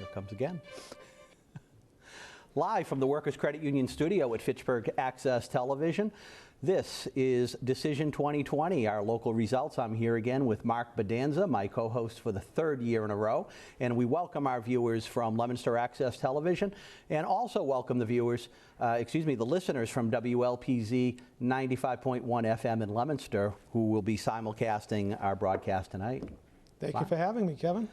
Here it comes again. Live from the Workers' Credit Union studio at Fitchburg Access Television, this is Decision 2020, our local results. I'm here again with Mark Bodanza, my co-host for the third year in a row, and we welcome our viewers from Leominster Access Television, and also welcome the viewers, the listeners from WLPZ 95.1 FM in Leominster, who will be simulcasting our broadcast tonight. Thank you for having me, Kevin.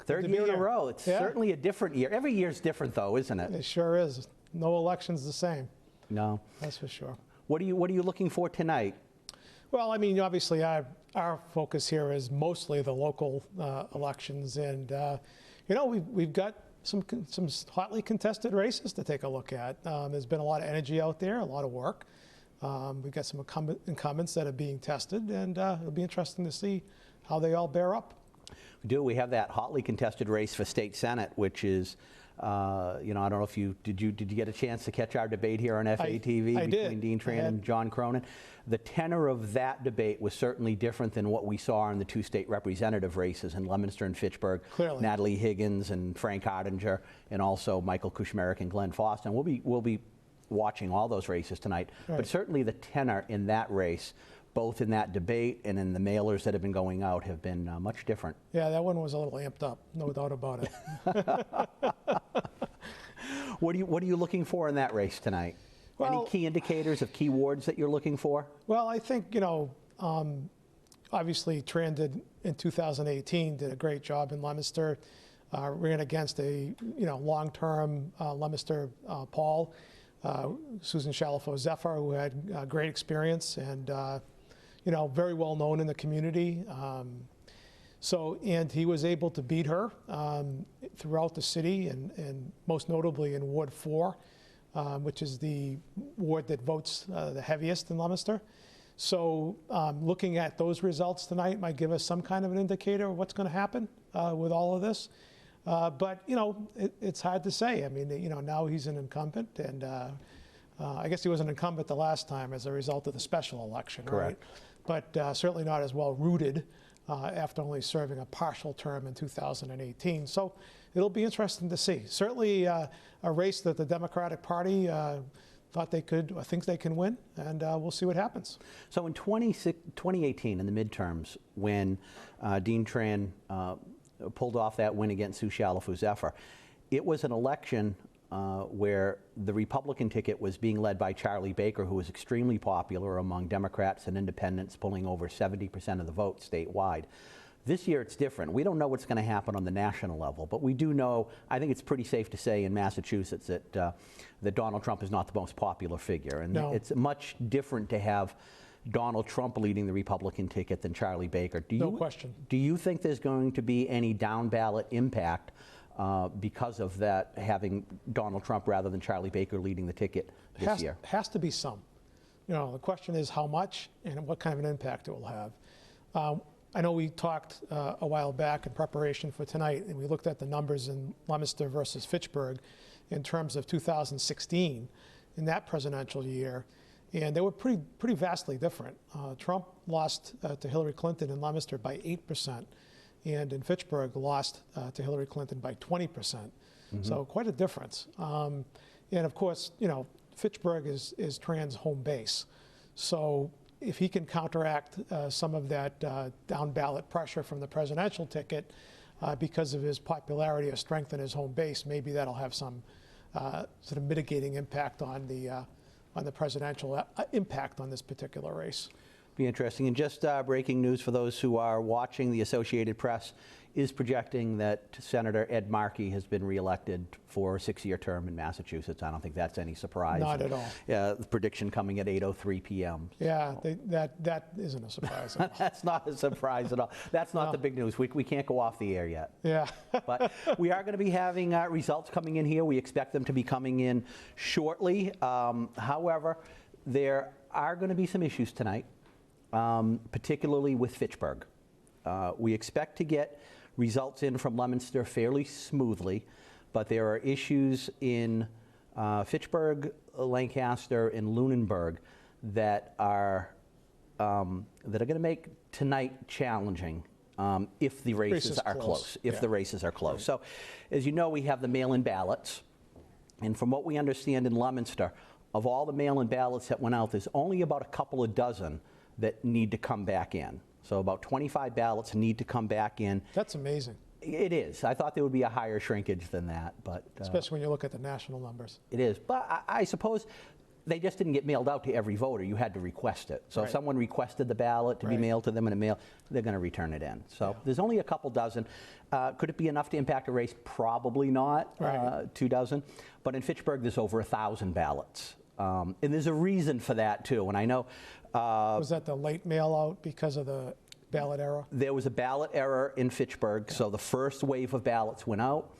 Third year in a row. It's certainly a different year. Every year's different, though, isn't it? It sure is. No election's the same. No. That's for sure. What are you looking for tonight? Well, I mean, obviously, our focus here is mostly the local elections, and we've got some hotly contested races to take a look at. There's been a lot of energy out there, a lot of work. We've got some incumbents that are being tested, and it'll be interesting to see how they all bear up. We have that hotly contested race for state senate, which is, I don't know if did you get a chance to catch our debate here on FATV between Dean Tran and John Cronin? The tenor of that debate was certainly different than what we saw in the two state representative races in Leominster and Fitchburg. Clearly. Natalie Higgins and Frank Hardinger, and also Michael Kushmerek and Glenn Foster. And we'll be watching all those races tonight. Right. But certainly the tenor in that race, both in that debate and in the mailers that have been going out, have been much different. Yeah, that one was a little amped up, no doubt about it. What are you looking for in that race tonight? Well, any key indicators of key wards that you're looking for? Well, I think, obviously Tran did in 2018, did a great job in Leominster, ran against a, long-term Leominster Paul, Susan Shalafo-Zephyr, who had great experience and, very well known in the community. And he was able to beat her throughout the city, and most notably in Ward 4, which is the ward that votes the heaviest in Leominster. So looking at those results tonight might give us some kind of an indicator of what's going to happen with all of this. But, it's hard to say. I mean, now he's an incumbent, and I guess he was an incumbent the last time as a result of the special election. Correct. Right? But certainly not as well rooted after only serving a partial term in 2018. So it'll be interesting to see. Certainly a race that the Democratic Party thought they could, or thinks they can win, and we'll see what happens. So in 2018, in the midterms, when Dean Tran pulled off that win against Sue Shalafo-Zephyr, it was an election where the Republican ticket was being led by Charlie Baker, who was extremely popular among Democrats and independents, pulling over 70% of the vote statewide. This year it's different. We don't know what's going to happen on the national level, but we do know, I think it's pretty safe to say in Massachusetts that Donald Trump is not the most popular figure. And no. It's much different to have Donald Trump leading the Republican ticket than Charlie Baker. No question. Do you think there's going to be any down ballot impact because of that, having Donald Trump rather than Charlie Baker leading the ticket this year? Has to be some. The question is how much and what kind of an impact it will have. I know we talked a while back in preparation for tonight, and we looked at the numbers in Leominster versus Fitchburg in terms of 2016 in that presidential year. And they were pretty vastly different. Trump lost to Hillary Clinton in Leominster by 8%, and in Fitchburg lost to Hillary Clinton by 20%. Mm-hmm. So quite a difference. And of course, Fitchburg is Tran's home base. So if he can counteract some of that down ballot pressure from the presidential ticket because of his popularity or strength in his home base, maybe that'll have some sort of mitigating impact on the presidential impact on this particular race. Be interesting. And just breaking news for those who are watching, the Associated Press is projecting that Senator Ed Markey has been reelected for a 6-year term in Massachusetts. I don't think that's any surprise. Not at all. The prediction coming at 8:03 p.m. Yeah, that isn't a surprise at all. That's not a surprise at all. That's not the big news. We can't go off the air yet. Yeah. But we are going to be having results coming in here. We expect them to be coming in shortly. However, there are going to be some issues tonight, particularly with Fitchburg. We expect to get results in from Leominster fairly smoothly, but there are issues in Fitchburg, Lancaster, and Lunenburg that are going to make tonight challenging if the races are close. If the races are close. So, as you know, we have the mail-in ballots. And from what we understand in Leominster, of all the mail-in ballots that went out, there's only about a couple of dozen that need to come back in. So about 25 ballots need to come back in. That's amazing. It is. I thought there would be a higher shrinkage than that, but especially when you look at the national numbers. It is. But I suppose they just didn't get mailed out to every voter. You had to request it. So if someone requested the ballot to be mailed to them in a mail, they're going to return it in. So there's only a couple dozen. Could it be enough to impact a race? Probably not. 2 dozen. But in Fitchburg, there's over 1,000 ballots. And there's a reason for that, too. And I know... was that the late mail out because of the ballot error? There was a ballot error in Fitchburg. So the first wave of ballots went out,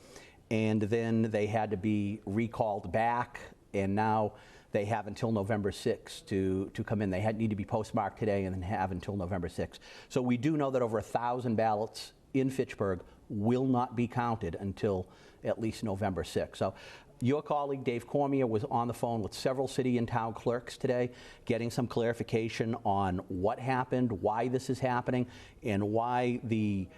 and then they had to be recalled back. And now they have until November 6th to come in. They need to be postmarked today and then have until November 6th. So we do know that over 1,000 ballots in Fitchburg will not be counted until at least November 6th. So your colleague, Dave Cormier, was on the phone with several city and town clerks today, getting some clarification on what happened, why this is happening, and why the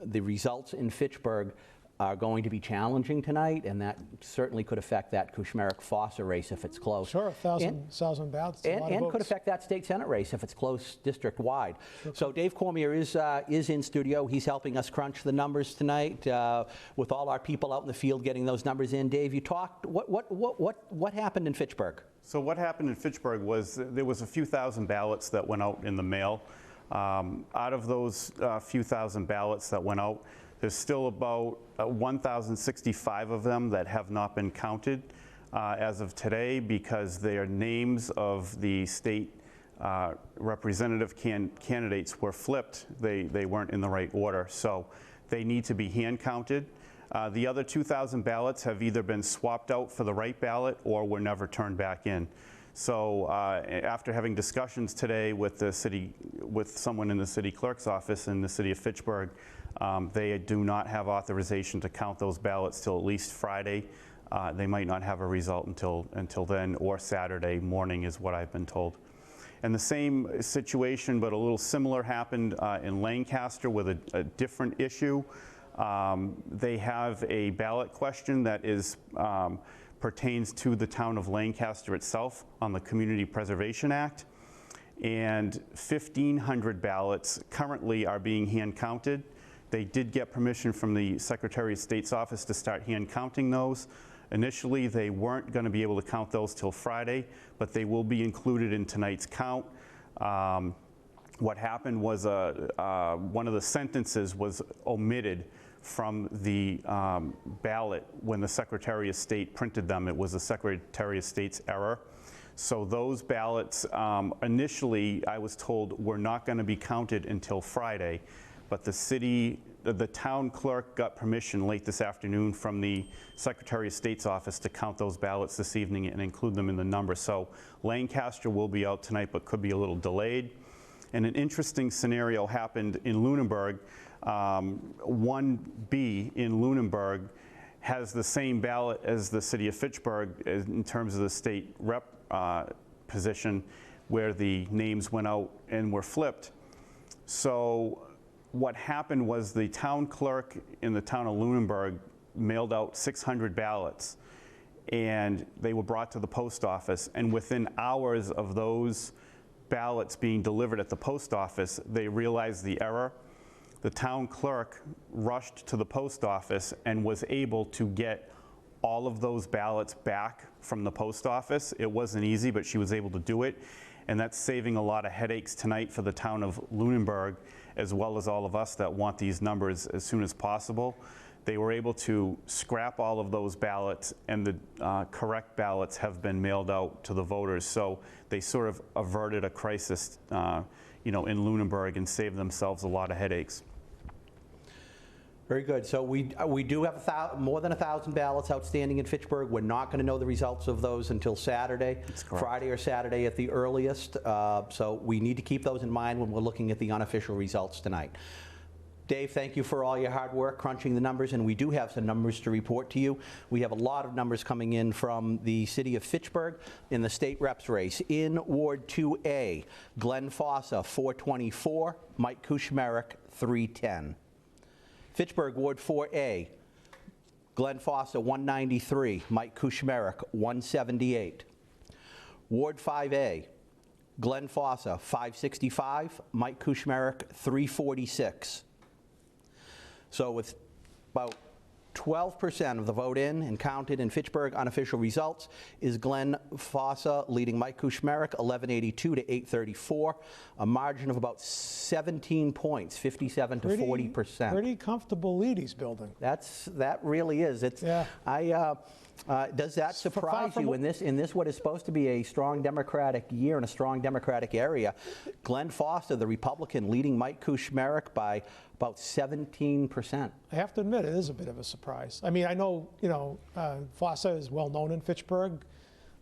results in Fitchburg are going to be challenging tonight, and that certainly could affect that Kushmarek-Foster race if it's close. Sure, 1,000 ballots, a lot of and votes. Could affect that state Senate race if it's close district-wide. Sure. So Dave Cormier is in studio. He's helping us crunch the numbers tonight with all our people out in the field getting those numbers in. Dave, you talked. What happened in Fitchburg? So what happened in Fitchburg was there was a few thousand ballots that went out in the mail. Out of those few thousand ballots that went out, there's still about 1,065 of them that have not been counted as of today because they are names of the state representative candidates were flipped. They weren't in the right order, so they need to be hand counted. The other 2,000 ballots have either been swapped out for the right ballot or were never turned back in. So after having discussions today with someone in the city clerk's office in the city of Fitchburg, they do not have authorization to count those ballots till at least Friday. They might not have a result until then, or Saturday morning is what I've been told. And the same situation, but a little similar, happened in Lancaster with a different issue. They have a ballot question that pertains to the town of Lancaster itself on the Community Preservation Act. And 1,500 ballots currently are being hand counted. They did get permission from the Secretary of State's office to start hand counting those. Initially, they weren't going to be able to count those till Friday, but they will be included in tonight's count. What happened was one of the sentences was omitted from the ballot when the Secretary of State printed them. It was the Secretary of State's error. So those ballots, initially, I was told, were not going to be counted until Friday. But the town clerk got permission late this afternoon from the Secretary of State's office to count those ballots this evening and include them in the number. So Lancaster will be out tonight, but could be a little delayed. And an interesting scenario happened in Lunenburg. 1B in Lunenburg has the same ballot as the city of Fitchburg in terms of the state rep position, where the names went out and were flipped. So what happened was the town clerk in the town of Lunenburg mailed out 600 ballots, and they were brought to the post office. And within hours of those ballots being delivered at the post office, they realized the error. The town clerk rushed to the post office and was able to get all of those ballots back from the post office. It wasn't easy, but she was able to do it. And that's saving a lot of headaches tonight for the town of Lunenburg, as well as all of us that want these numbers as soon as possible. They were able to scrap all of those ballots, and the correct ballots have been mailed out to the voters. So they sort of averted a crisis in Lunenburg and saved themselves a lot of headaches. Very good. So we do have more than 1,000 ballots outstanding in Fitchburg. We're not going to know the results of those until Saturday, Friday or Saturday at the earliest. So we need to keep those in mind when we're looking at the unofficial results tonight. Dave, thank you for all your hard work crunching the numbers, and we do have some numbers to report to you. We have a lot of numbers coming in from the city of Fitchburg in the state reps race. In Ward 2A, Glenn Fossa, 424, Mike Kuchmarek, 310. Fitchburg, Ward 4A, Glenn Fossa, 193, Mike Kuchmarek, 178. Ward 5A, Glenn Fossa, 565, Mike Kuchmarek, 346. So with about 12% of the vote in and counted in Fitchburg unofficial results is Glenn Fossa leading Mike Kuchmarek 1182 to 834, a margin of about 17 points, 57 to 40%. Pretty comfortable lead he's building. That really is. It's Yeah. Does that surprise you in this what is supposed to be a strong Democratic year in a strong Democratic area? Glenn Fossa, the Republican, leading Mike Kuchmarek by about 17%. I have to admit, it is a bit of a surprise. I mean, I know, Fossa is well known in Fitchburg,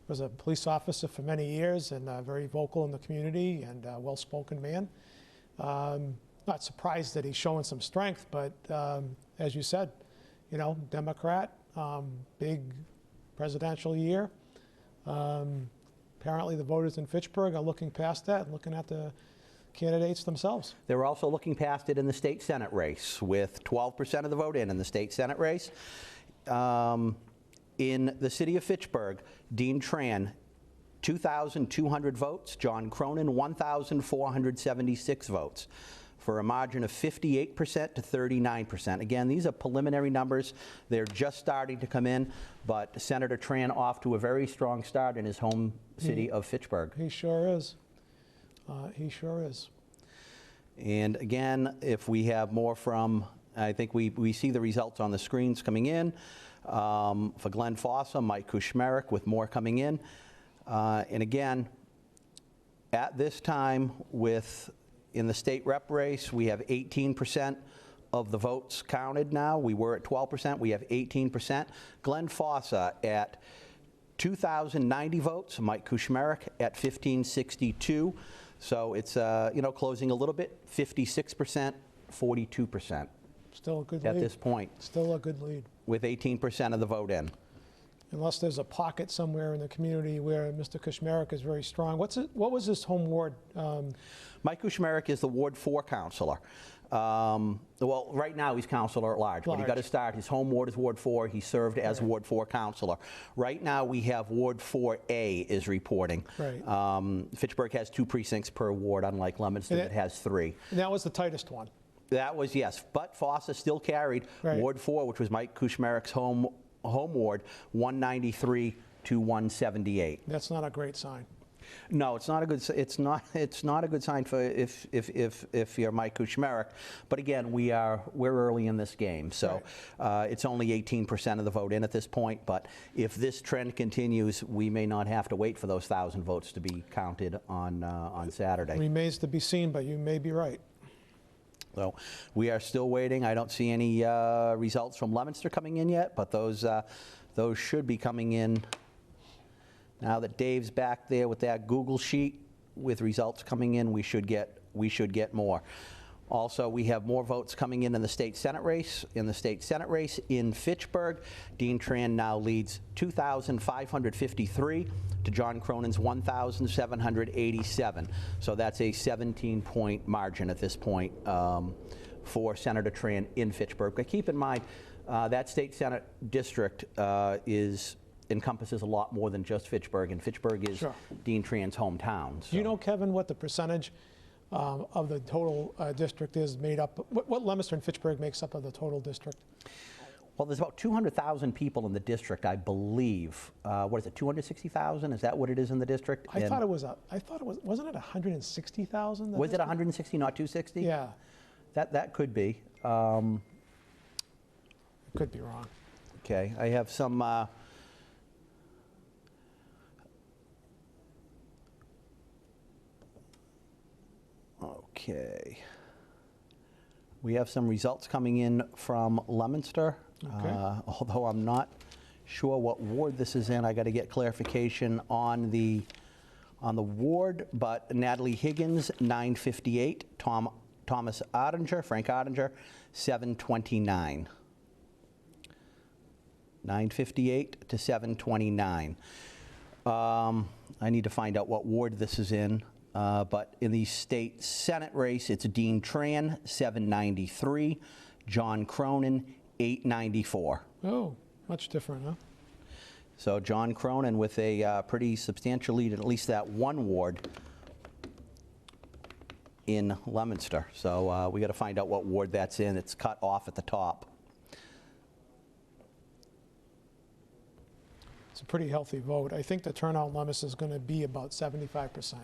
was a police officer for many years and very vocal in the community and a well-spoken man. Not surprised that he's showing some strength, but as you said, Democrat, big presidential year. Apparently the voters in Fitchburg are looking past that and looking at the candidates themselves. They're also looking past it in the state Senate race, with 12% of the vote in the state Senate race. In the city of Fitchburg, Dean Tran, 2,200 votes. John Cronin, 1,476 votes, for a margin of 58% to 39%. Again, these are preliminary numbers. They're just starting to come in, but Senator Tran off to a very strong start in his home city of Fitchburg. He sure is. He sure is. And again, if we have more from, I think we see the results on the screens coming in. For Glenn Fossa, Mike Kuchmarek with more coming in. And again, at this time in the state rep race, we have 18% of the votes counted now. We were at 12%, we have 18%. Glenn Fossa at 2,090 votes, Mike Kuchmarek at 1,562. So it's, closing a little bit, 56%, 42%. Still a good lead. At this point. Still a good lead. With 18% of the vote in. Unless there's a pocket somewhere in the community where Mr. Kuchmarek is very strong. What was his home ward? Mike Kuchmarek is the Ward 4 councilor. Well, right now he's councilor at large, but he got to start. His home ward is Ward 4. He served as Ward 4 councilor. Right now we have Ward 4A is reporting. Right. Fitchburg has 2 precincts per ward, unlike Leominster that has 3. And that was the tightest one. That was, yes. But Fossa still carried Ward 4, which was Mike Kuchmarek's home ward, 193 to 178. That's not a great sign. No, it's not a good. It's not a good sign for if you're Mike Kuchmarek. But again, we're early in this game, so it's only 18% of the vote in at this point. But if this trend continues, we may not have to wait for those 1,000 votes to be counted on Saturday. Remains to be seen, but you may be right. So we are still waiting. I don't see any results from Leominster coming in yet, but those should be coming in. Now that Dave's back there with that Google sheet with results coming in, we should get more. Also, we have more votes coming in the state Senate race. In the state Senate race in Fitchburg, Dean Tran now leads 2,553 to John Cronin's 1,787. So that's a 17-point margin at this point for Senator Tran in Fitchburg. But keep in mind, that state Senate district encompasses a lot more than just Fitchburg, and Fitchburg is Dean Tran's hometown. So. Do you know, Kevin, what the percentage of the total district is made up? What Leominster and Fitchburg makes up of the total district? Well, there's about 200,000 people in the district, I believe. What is it, 260,000? Is that what it is in the district? I thought it was, wasn't it 160,000? Was it 160, not 260? Yeah. That could be. Could be wrong. Okay, I have some. Okay. We have some results coming in from Leominster, although I'm not sure what ward this is in. I got to get clarification on the ward, but Natalie Higgins, 958, Tom Thomas Ottinger, Frank Ottinger, 729. 958 to 729. I need to find out what ward this is in, but in the state Senate race, it's Dean Tran, 793, John Cronin, 894. Oh, much different, huh? So John Cronin with a pretty substantial lead in at least that one ward in Leominster. So we got to find out what ward that's in. It's cut off at the top. It's a pretty healthy vote. I think the turnout in Leominster is going to be about 75%.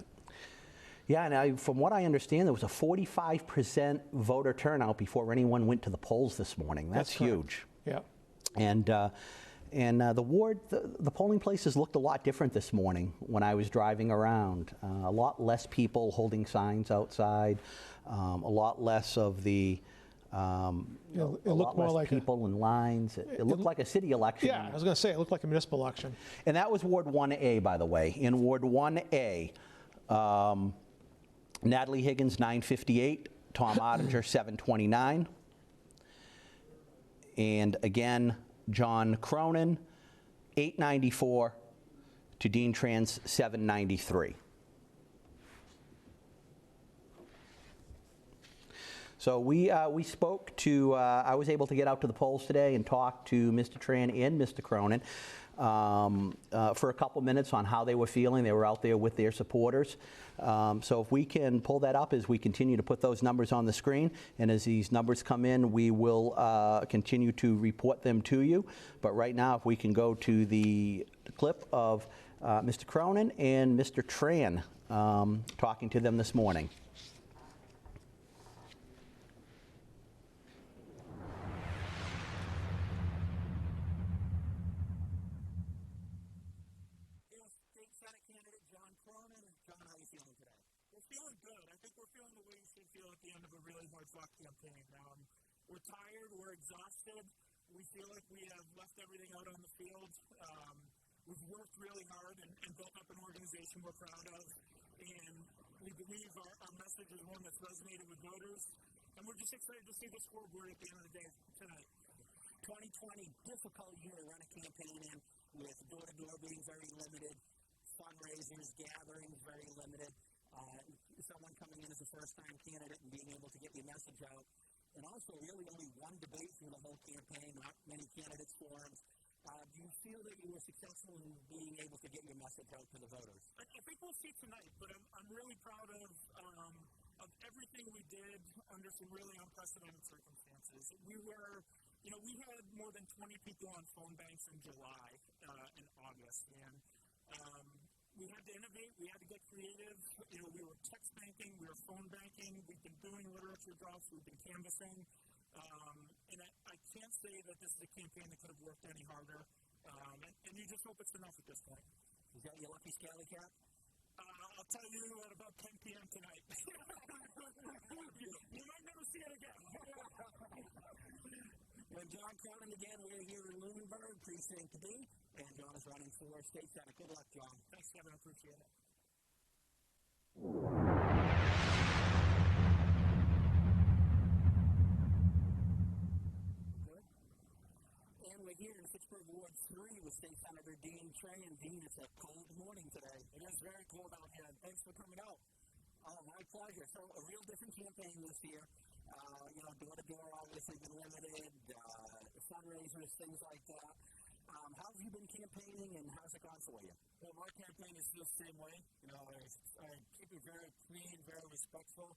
Yeah, and from what I understand, there was a 45% voter turnout before anyone went to the polls this morning. That's correct. huge. Yeah. And the ward, the polling places looked a lot different this morning when I was driving around. A lot less people holding signs outside, a lot less of the, It a looked lot more less like people in lines. It looked like a city election. Yeah, I was going to say, it looked like a municipal election. And that was Ward 1A, by the way. In Ward 1A, Natalie Higgins, 958, Tom Ottinger, 729. And again, John Cronin, 894 to Dean Tran's 793. So we spoke to, I was able to get out to the polls today and talk to Mr. Tran and Mr. Cronin for a couple minutes on how they were feeling. They were out there with their supporters. So if we can pull that up as we continue to put those numbers on the screen, and as these numbers come in, we will continue to report them to you. But right now, if we can go to the clip of Mr. Cronin and Mr. Tran talking to them this morning. At the end of a really hard-fought campaign. We're tired, we're exhausted, we feel like we have left everything out on the field. We've worked really hard and built up an organization we're proud of, and we believe our message is one that's resonated with voters, and we're just excited to see the scoreboard at the end of the day tonight. 2020, difficult year to run a campaign in, with door-to-door being very limited, fundraisers, gatherings very limited. Someone coming in as a first-time candidate and being able to get your message out. And also really only one debate through the whole campaign, not many candidates formed. Do you feel that you were successful in being able to get your message out to the voters? I think we'll see tonight, but I'm really proud of everything we did under some really unprecedented circumstances. We had more than 20 people on phone banks in July and August, and we had to innovate, we had to get creative. We were text banking, we were phone banking, we've been doing literature drops, we've been canvassing. And I can't say that this is a campaign that could have worked any harder. And you just hope it's enough at this point. Is that your lucky scally cap? I'll tell you at about 10 p.m. tonight. You might never see it again. Well, John Cronin again, we're here in Lunenburg, Precinct B, and John is running for State Senate. Good luck, John. Thanks, Kevin. I appreciate it. Good. And we're here in Fitchburg Ward 3 with State Senator Dean Tran. Dean, it's a cold morning today. It is very cold out here. Thanks for coming out. Oh, my pleasure. So, a real different campaign this year. Door-to-door obviously been limited, fundraisers, things like that. How have you been campaigning, and how's it gone for you? Well, my campaign is still the same way. I keep it very clean, very respectful.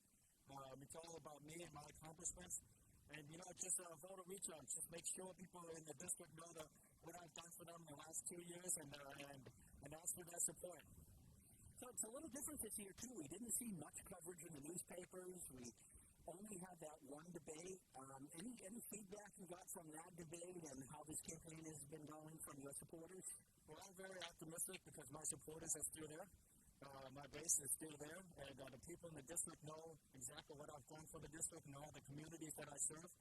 It's all about me and my accomplishments. And, just voter reach out. Just make sure people in the district know what I've done for them in the last 2 years and ask for their support. So it's a little different this year, too. We didn't see much coverage in the newspapers. We only had that one debate. Any feedback you got from that debate and how this campaign has been going from your supporters? Well, I'm very optimistic because my supporters are still there. My base is still there, and the people in the district know exactly what I've done for the district, know the communities that I serve.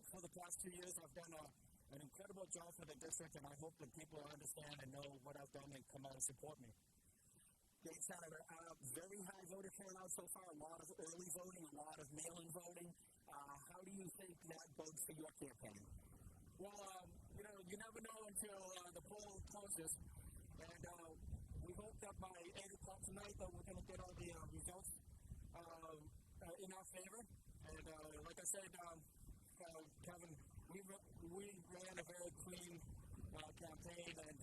For the past 2 years, I've done an incredible job for the district, and I hope that people understand and know what I've done and come out and support me. Great, Senator. Very high voter turnout so far, a lot of early voting, a lot of mail-in voting. How do you think that bodes for your campaign? Well, you never know until the poll closes, and we hope that by 8 o'clock tonight that we're going to get all the results in our favor. And like I said, Kevin, we ran a very clean campaign, and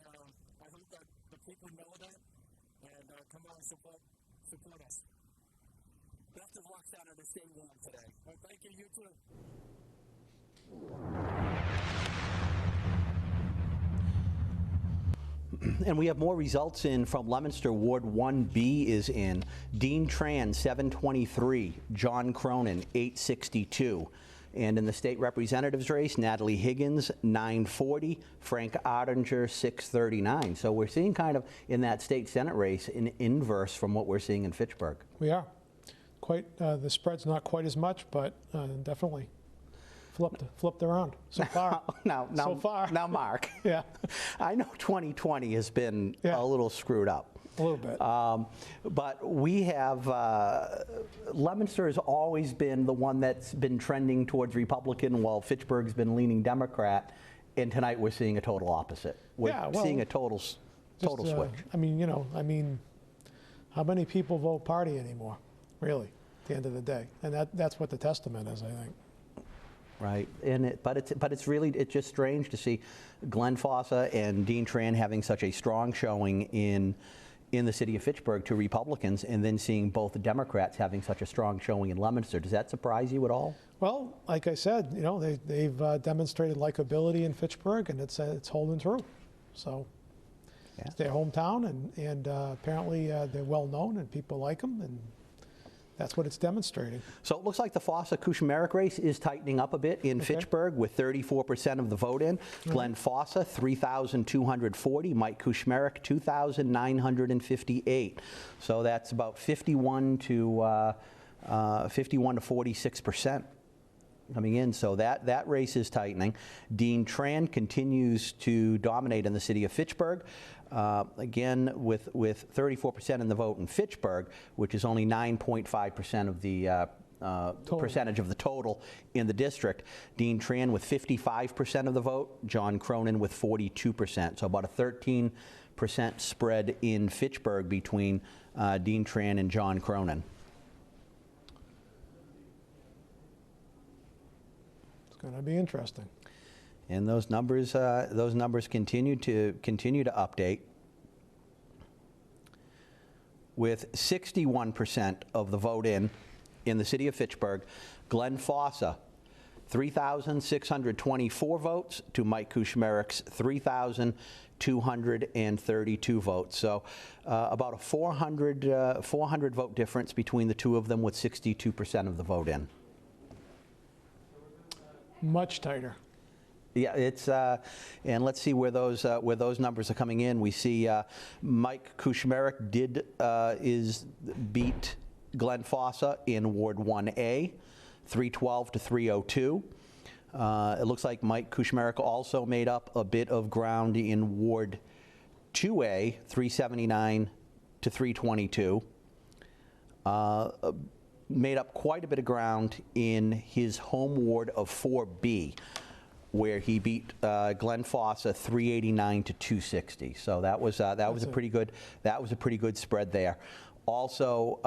I hope that the people know that and come out and support us. Best of luck, Senator. Stay warm today. Well, thank you. You too. And we have more results in from Leominster. Ward 1B is in. Dean Tran, 723. John Cronin, 862. And in the state representatives race, Natalie Higgins, 940. Frank Ottinger, 639. So we're seeing kind of in that state senate race an inverse from what we're seeing in Fitchburg. We are. The spread's not quite as much, but definitely flipped around so far. So far. Now, Mark. Yeah. I know 2020 has been a little screwed up. A little bit. But we have, Leominster has always been the one that's been trending towards Republican, while Fitchburg's been leaning Democrat. And tonight we're seeing a total opposite. We're seeing a total switch. I mean, how many people vote party anymore, really, at the end of the day? And that's what the testament is, I think. Right, but it's really just strange to see Glenn Fossa and Dean Tran having such a strong showing in the city of Fitchburg to Republicans, and then seeing both the Democrats having such a strong showing in Leominster. Does that surprise you at all? Well, like I said, they've demonstrated likability in Fitchburg, and it's holding true. So it's their hometown, and apparently they're well known, and people like them, and that's what it's demonstrating. So it looks like the Fossa-Kuchmarek race is tightening up a bit in Fitchburg, with 34% of the vote in. Glenn Fossa, 3,240. Mike Kuchmarek, 2,958. So that's about 51 to 46% coming in. So that race is tightening. Dean Tran continues to dominate in the city of Fitchburg. Again, with 34% in the vote in Fitchburg, which is only 9.5% of the percentage of the total in the district. Dean Tran with 55% of the vote, John Cronin with 42%. So about a 13% spread in Fitchburg between Dean Tran and John Cronin. It's going to be interesting. And those numbers continue to update, with 61% of the vote in the city of Fitchburg. Glenn Fossa, 3,624 votes to Mike Kuchmarek's 3,232 votes. So about a 400 vote difference between the two of them, with 62% of the vote in. Much tighter. Yeah, it's and let's see where those numbers are coming in. We see Mike Kuchmarek beat Glenn Fossa in Ward 1A, 312 to 302. It looks like Mike Kuchmarek also made up a bit of ground in Ward 2A, 379 to 322. Made up quite a bit of ground in his home ward of 4B, where he beat Glenn Fossa 389 to 260. So that was a pretty good spread there. Also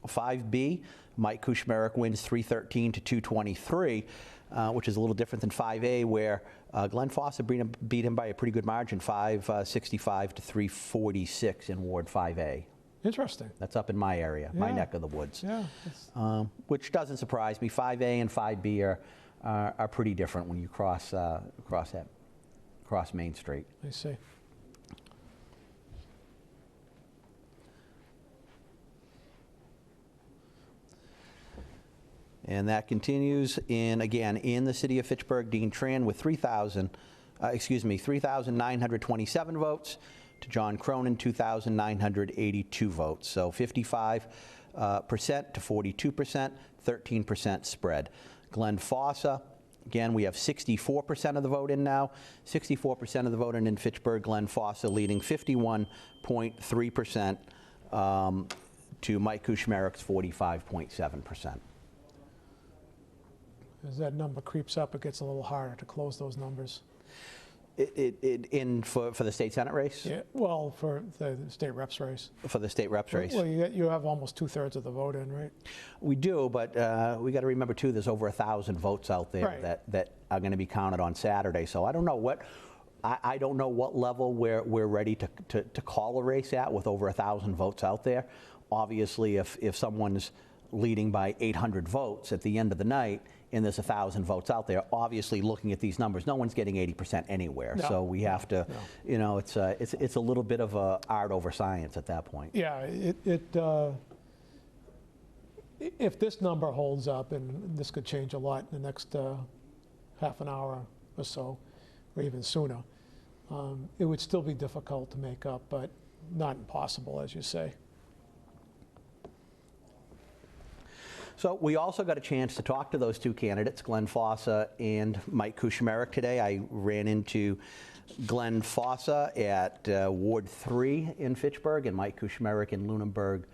5B, Mike Kuchmarek wins 313 to 223, which is a little different than 5A, where Glenn Fossa beat him by a pretty good margin, 565 to 346 in Ward 5A. Interesting. That's up in my area, my neck of the woods. Yeah. Which doesn't surprise me. 5A and 5B are pretty different when you cross Main Street. I see. And that continues in the city of Fitchburg. Dean Tran with 3,927 votes to John Cronin, 2,982 votes. So 55% to 42%, 13% spread. Glenn Fossa, again, we have 64% of the vote in now. 64% of the vote in Fitchburg. Glenn Fossa leading 51.3%. to Mike Kuchmarik's 45.7%. As that number creeps up, it gets a little harder to close those numbers. For the state senate race? Yeah, well, for the state reps race. For the state reps race. Well, you have almost 2/3 of the vote in, right? We do, but we got to remember too, there's over 1,000 votes out there Right. that are going to be counted on Saturday. So I don't know I don't know what level we're ready to call a race at with over 1,000 votes out there. Obviously, if someone's leading by 800 votes at the end of the night, and there's 1,000 votes out there, obviously looking at these numbers, no one's getting 80% anywhere. No, so we have to, no. It's a little bit of a art over science at that point. Yeah, if this number holds up, and this could change a lot in the next half an hour or so, or even sooner, it would still be difficult to make up, but not impossible, as you say. So we also got a chance to talk to those two candidates, Glenn Fossa and Mike Kuchmarik, today. I ran into Glenn Fossa at Ward 3 in Fitchburg and Mike Kuchmarik in Lunenburg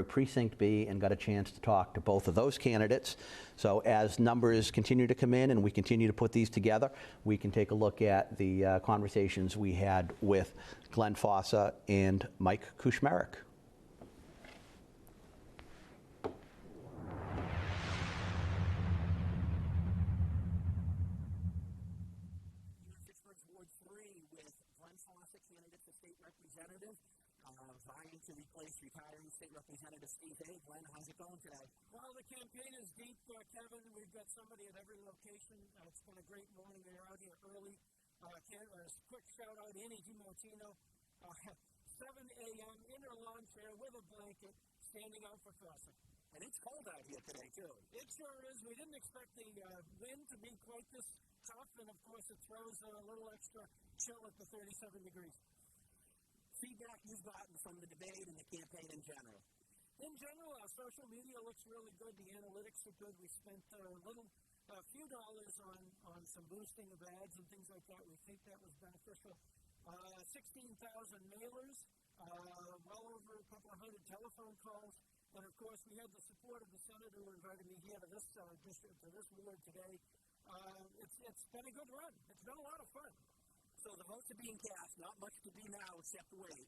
Precinct B, and got a chance to talk to both of those candidates. So as numbers continue to come in and we continue to put these together, we can take a look at the conversations we had with Glenn Fossa and Mike Kuchmarik. Vying to replace retiring state representative Steve Hay. Glenn, how's it going today? Well, the campaign is deep, Kevin. We've got somebody at every location. It's been a great morning. They're out here early. Quick shout out, Annie DiMartino, 7 a.m. in her lawn chair with a blanket, standing out for Fossa. And it's cold out here today, too. It sure is. We didn't expect the wind to be quite this tough, and of course it throws a little extra chill at the 37 degrees. Feedback you've gotten from the debate and the campaign in general? In general, our social media looks really good. The analytics are good. We spent a few dollars on some boosting of ads and things like that. We think that was beneficial. 16,000 mailers, well over a couple of hundred telephone calls, and of course we had the support of the senator who invited me here to this district, to this ward today. It's been a good run. It's been a lot of fun. So the votes are being cast, not much to do now except wait.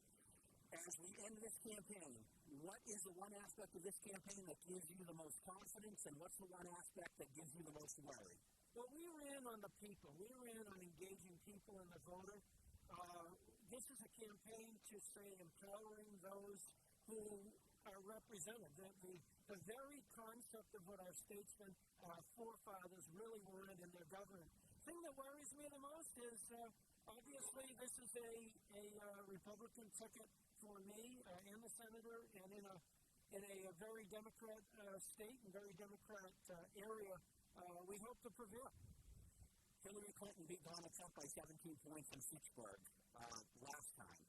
As we end this campaign, what is the one aspect of this campaign that gives you the most confidence, and what's the one aspect that gives you the most worry? Well, we ran on the people. We ran on engaging people and the voter. This is a campaign to say empowering those who are represented. The very concept of what our statesmen, our forefathers really wanted in their government. The thing that worries me the most is obviously this is a Republican ticket for me and the senator, and in a very Democrat state and very Democrat area, we hope to prevail. Hillary Clinton beat Donald Trump by 17 points in Fitchburg last time.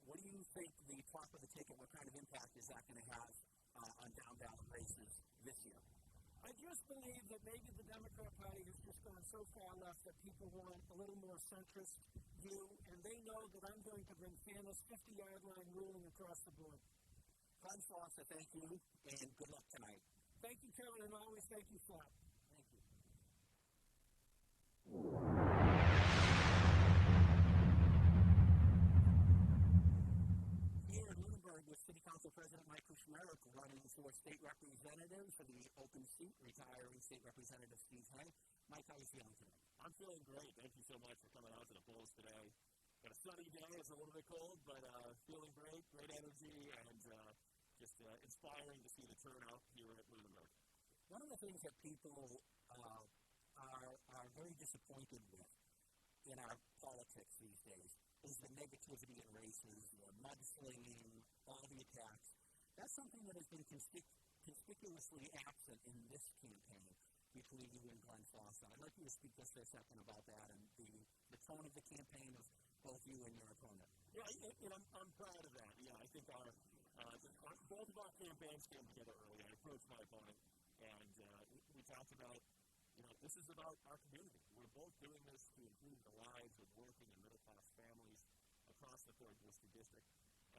What do you think the top of the ticket, what kind of impact is that going to have on down-ballot races this year? I just believe that maybe the Democrat Party has just gone so far left that people want a little more centrist view, and they know that I'm going to bring fairness, 50-yard line ruling across the board. Glenn Fossa, thank you, and good luck tonight. Thank you, Kevin, and always thank you, Flap. Thank you. Here in Lunenburg with City Council President Mike Kuchmarik running for state representative for the open seat, retiring state representative Steve Hay. Mike, how are you feeling today? I'm feeling great. Thank you so much for coming out to the polls today. Got a sunny day. It's a little bit cold, but feeling great, great energy, and just inspiring to see the turnout here at Lunenburg. One of the things that people are very disappointed with in our politics these days is the negativity in races, the mudslinging, all the attacks. That's something that has been conspicuously absent in this campaign between you and Glenn Fossa. I'd like you to speak just for a second about that and the tone of the campaign of both you and your opponent. Yeah, I'm proud of that. Yeah, I think both of our campaigns came together early. I approached my opponent, and we talked about, this is about our community. We're both doing this to improve the lives of working and middle-class families across the 3rd District.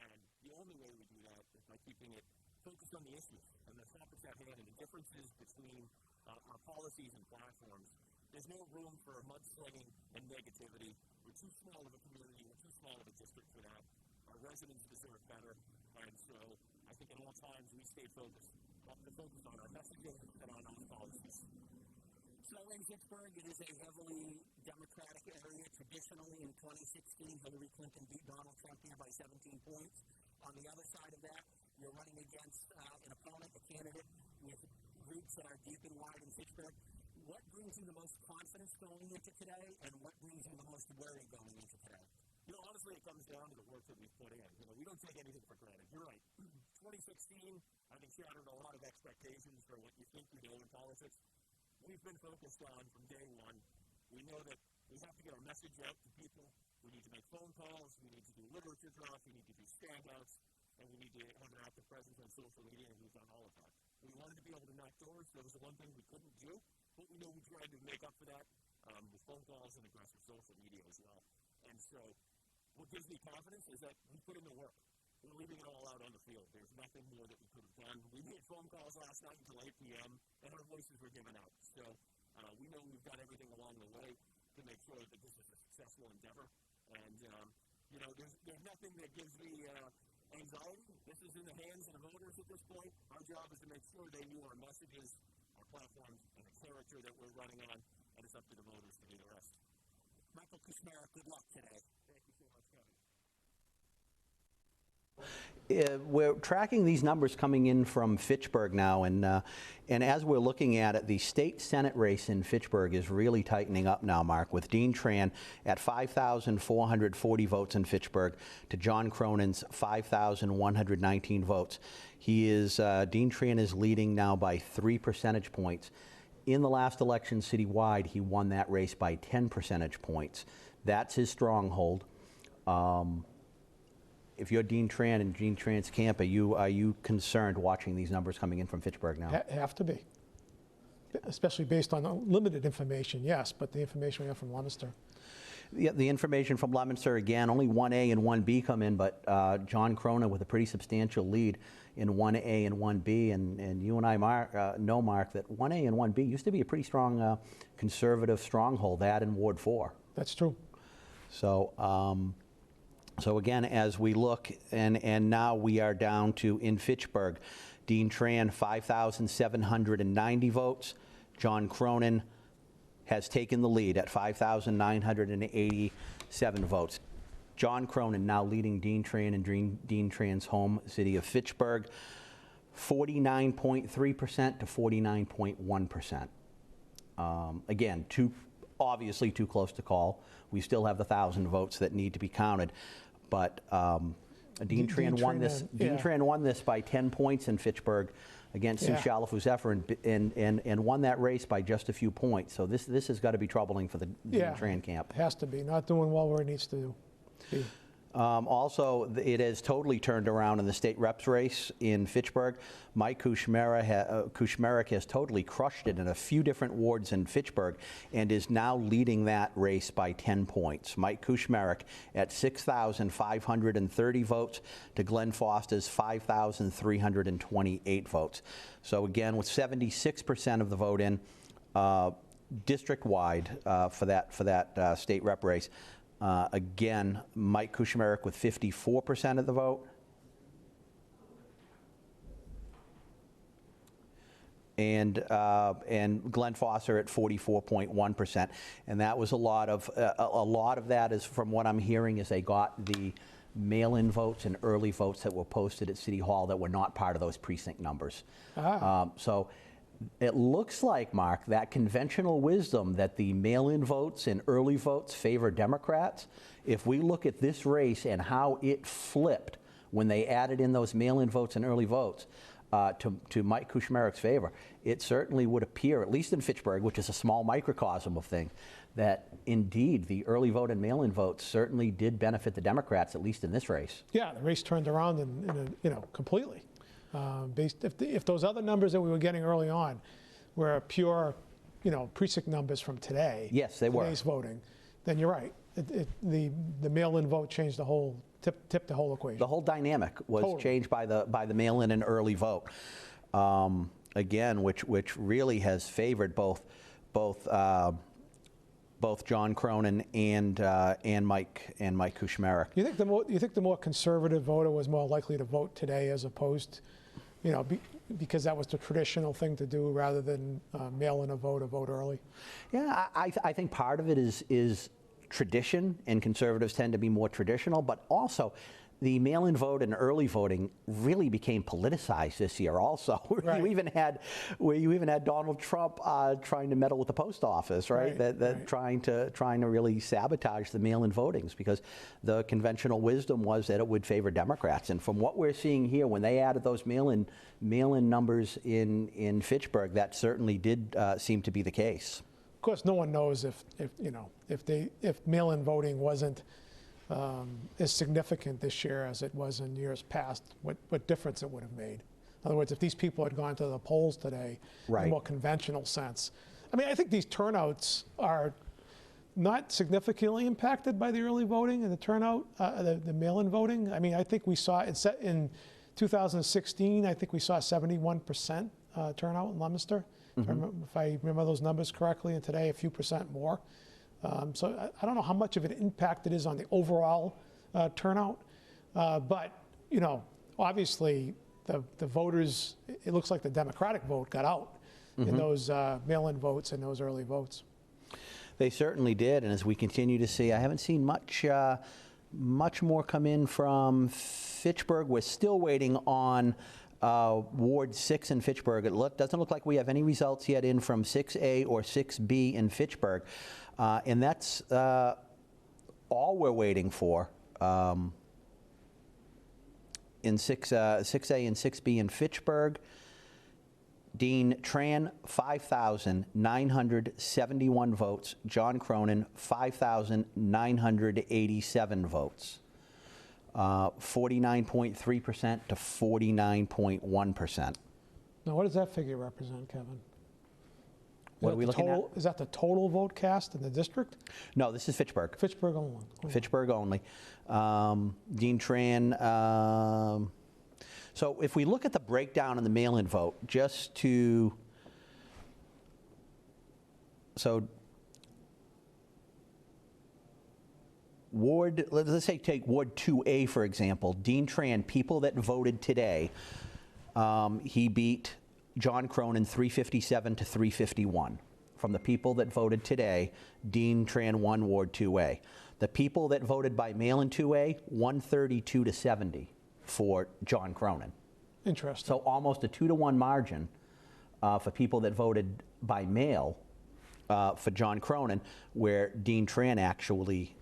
And The only way we do that is by keeping it focused on the issues and the topics at hand and the differences between our policies and platforms. There's no room for mudslinging and negativity. We're too small of a community. We're too small of a district for that. Our residents deserve better. And so I think at all times we stay focused on our messaging and on our policies. So in Pittsburgh, it is a heavily Democratic area. Traditionally, in 2016, Hillary Clinton beat Donald Trump here by 17 points. On the other side of that, you're running against an opponent, a candidate with roots that are deep and wide in Pittsburgh. What brings you the most confidence going into today, and what brings you the most worry going into today? You know, honestly, it comes down to the work that we've put in. You know, we don't take anything for granted. You're right. 2016, I think, shattered a lot of expectations for what you think you know in politics. We've been focused on from day one. We know that we have to get our message out to people. We need to make phone calls. We need to do literature drops. We need to do standouts. And we need to have an active presence on social media, and we've done all of that. We wanted to be able to knock doors. There was the one thing we couldn't do, but we know we tried to make up for that with phone calls and aggressive social media as well. And so what gives me confidence is that we put in the work. We're leaving it all out on the field. There's nothing more that we could have done. We made phone calls last night until 8 p.m., and our voices were given out. So we know we've done everything along the way to make sure that this is a successful endeavor. And, you know, there's nothing that gives me anxiety. This is in the hands of the voters at this point. Our job is to make sure they knew our messages, our platforms, and the character that we're running on, and it's up to the voters to do the rest. Michael Cormier, good luck today. Thank you so much, Kevin. We're tracking these numbers coming in from Fitchburg now, and as we're looking at it, the state Senate race in Fitchburg is really tightening up now, Mark, with Dean Tran at 5,440 votes in Fitchburg to John Cronin's 5,119 votes. Dean Tran is leading now by 3 percentage points. In the last election citywide, he won that race by 10 percentage points. That's his stronghold. If you're Dean Tran and Dean Tran's camp, are you concerned watching these numbers coming in from Fitchburg now? Have to be, especially based on limited information, yes, but the information we have from Leominster. The information from Leominster, again, only 1A and 1B come in, but John Cronin with a pretty substantial lead in 1A and 1B, and you and I know, Mark, that 1A and 1B used to be a pretty strong conservative stronghold, that in Ward 4. That's true. So again, as we look, and now we are down to, in Fitchburg, Dean Tran, 5,790 votes. John Cronin has taken the lead at 5,987 votes. John Cronin now leading Dean Tran in Dean Tran's home city of Fitchburg, 49.3% to 49.1%. Again, obviously too close to call. We still have the 1,000 votes that need to be counted. But Dean Tran won this by 10 points in Fitchburg against Sue Shalafou-Zephyr and won that race by just a few points. So this has got to be troubling for the Dean Tran camp. Has to be. Not doing well where it needs to be. Also, it has totally turned around in the state reps race in Fitchburg. Mike Kuchmerek has totally crushed it in a few different wards in Fitchburg and is now leading that race by 10 points. Mike Kuchmerek at 6,530 votes to Glenn Foster's 5,328 votes. So again, with 76% of the vote in district-wide for that state rep race. Again, Mike Kuchmerek with 54% of the vote. And Glenn Foster at 44.1%. And that was a lot of that is, from what I'm hearing, is they got the mail-in votes and early votes that were posted at City Hall that were not part of those precinct numbers. So it looks like, Mark, that conventional wisdom that the mail-in votes and early votes favor Democrats, if we look at this race and how it flipped when they added in those mail-in votes and early votes to Mike Kuchmerek's favor, it certainly would appear, at least in Fitchburg, which is a small microcosm of things, that indeed the early vote and mail-in votes certainly did benefit the Democrats, at least in this race. Yeah, the race turned around completely. If those other numbers that we were getting early on were pure, precinct numbers from today, yes, they were. Today's voting, then you're right. The mail-in vote changed the whole, tipped the whole equation. The whole dynamic was Totally. changed by the mail-in and early vote. Again, which really has favored both John Cronin and Mike Kuchmarek. You think the more conservative voter was more likely to vote today as opposed, because that was the traditional thing to do rather than mail in a vote or vote early? Yeah, I think part of it is tradition, and conservatives tend to be more traditional, but also the mail-in vote and early voting really became politicized this year also. Right. You even had Donald Trump trying to meddle with the post office, right? Right. Trying to really sabotage the mail-in votings, because the conventional wisdom was that it would favor Democrats. And from what we're seeing here, when they added those mail-in numbers in Fitchburg, that certainly did seem to be the case. Of course, no one knows if mail-in voting wasn't as significant this year as it was in years past, what difference it would have made. In other words, if these people had gone to the polls today in a more conventional sense. I mean, I think these turnouts are not significantly impacted by the early voting and the turnout, the mail-in voting. I mean, I think we saw in 2016, I think we saw 71% turnout in Leominster, if I remember those numbers correctly, and today a few percent more. So I don't know how much of an impact it is on the overall turnout, but obviously the voters, it looks like the Democratic vote got out in those mail-in votes and those early votes. They certainly did, and as we continue to see, I haven't seen much more come in from Fitchburg. We're still waiting on Ward 6 in Fitchburg. It doesn't look like we have any results yet in from 6A or 6B in Fitchburg. And that's all we're waiting for in 6A and 6B in Fitchburg. Dean Tran, 5,971 votes. John Cronin, 5,987 votes. 49.3% to 49.1%. Now, what does that figure represent, Kevin? What are we looking at? Is that the total vote cast in the district? No, this is Fitchburg. Fitchburg only. Fitchburg only. Dean Tran. So if we look at the breakdown in the mail-in vote, let's say take Ward 2A, for example. Dean Tran, people that voted today, he beat John Cronin 357 to 351. From the people that voted today, Dean Tran won Ward 2A. The people that voted by mail in 2A, 132 to 70 for John Cronin. Interesting. So almost a 2-to-1 margin for people that voted by mail for John Cronin, where Dean Tran actually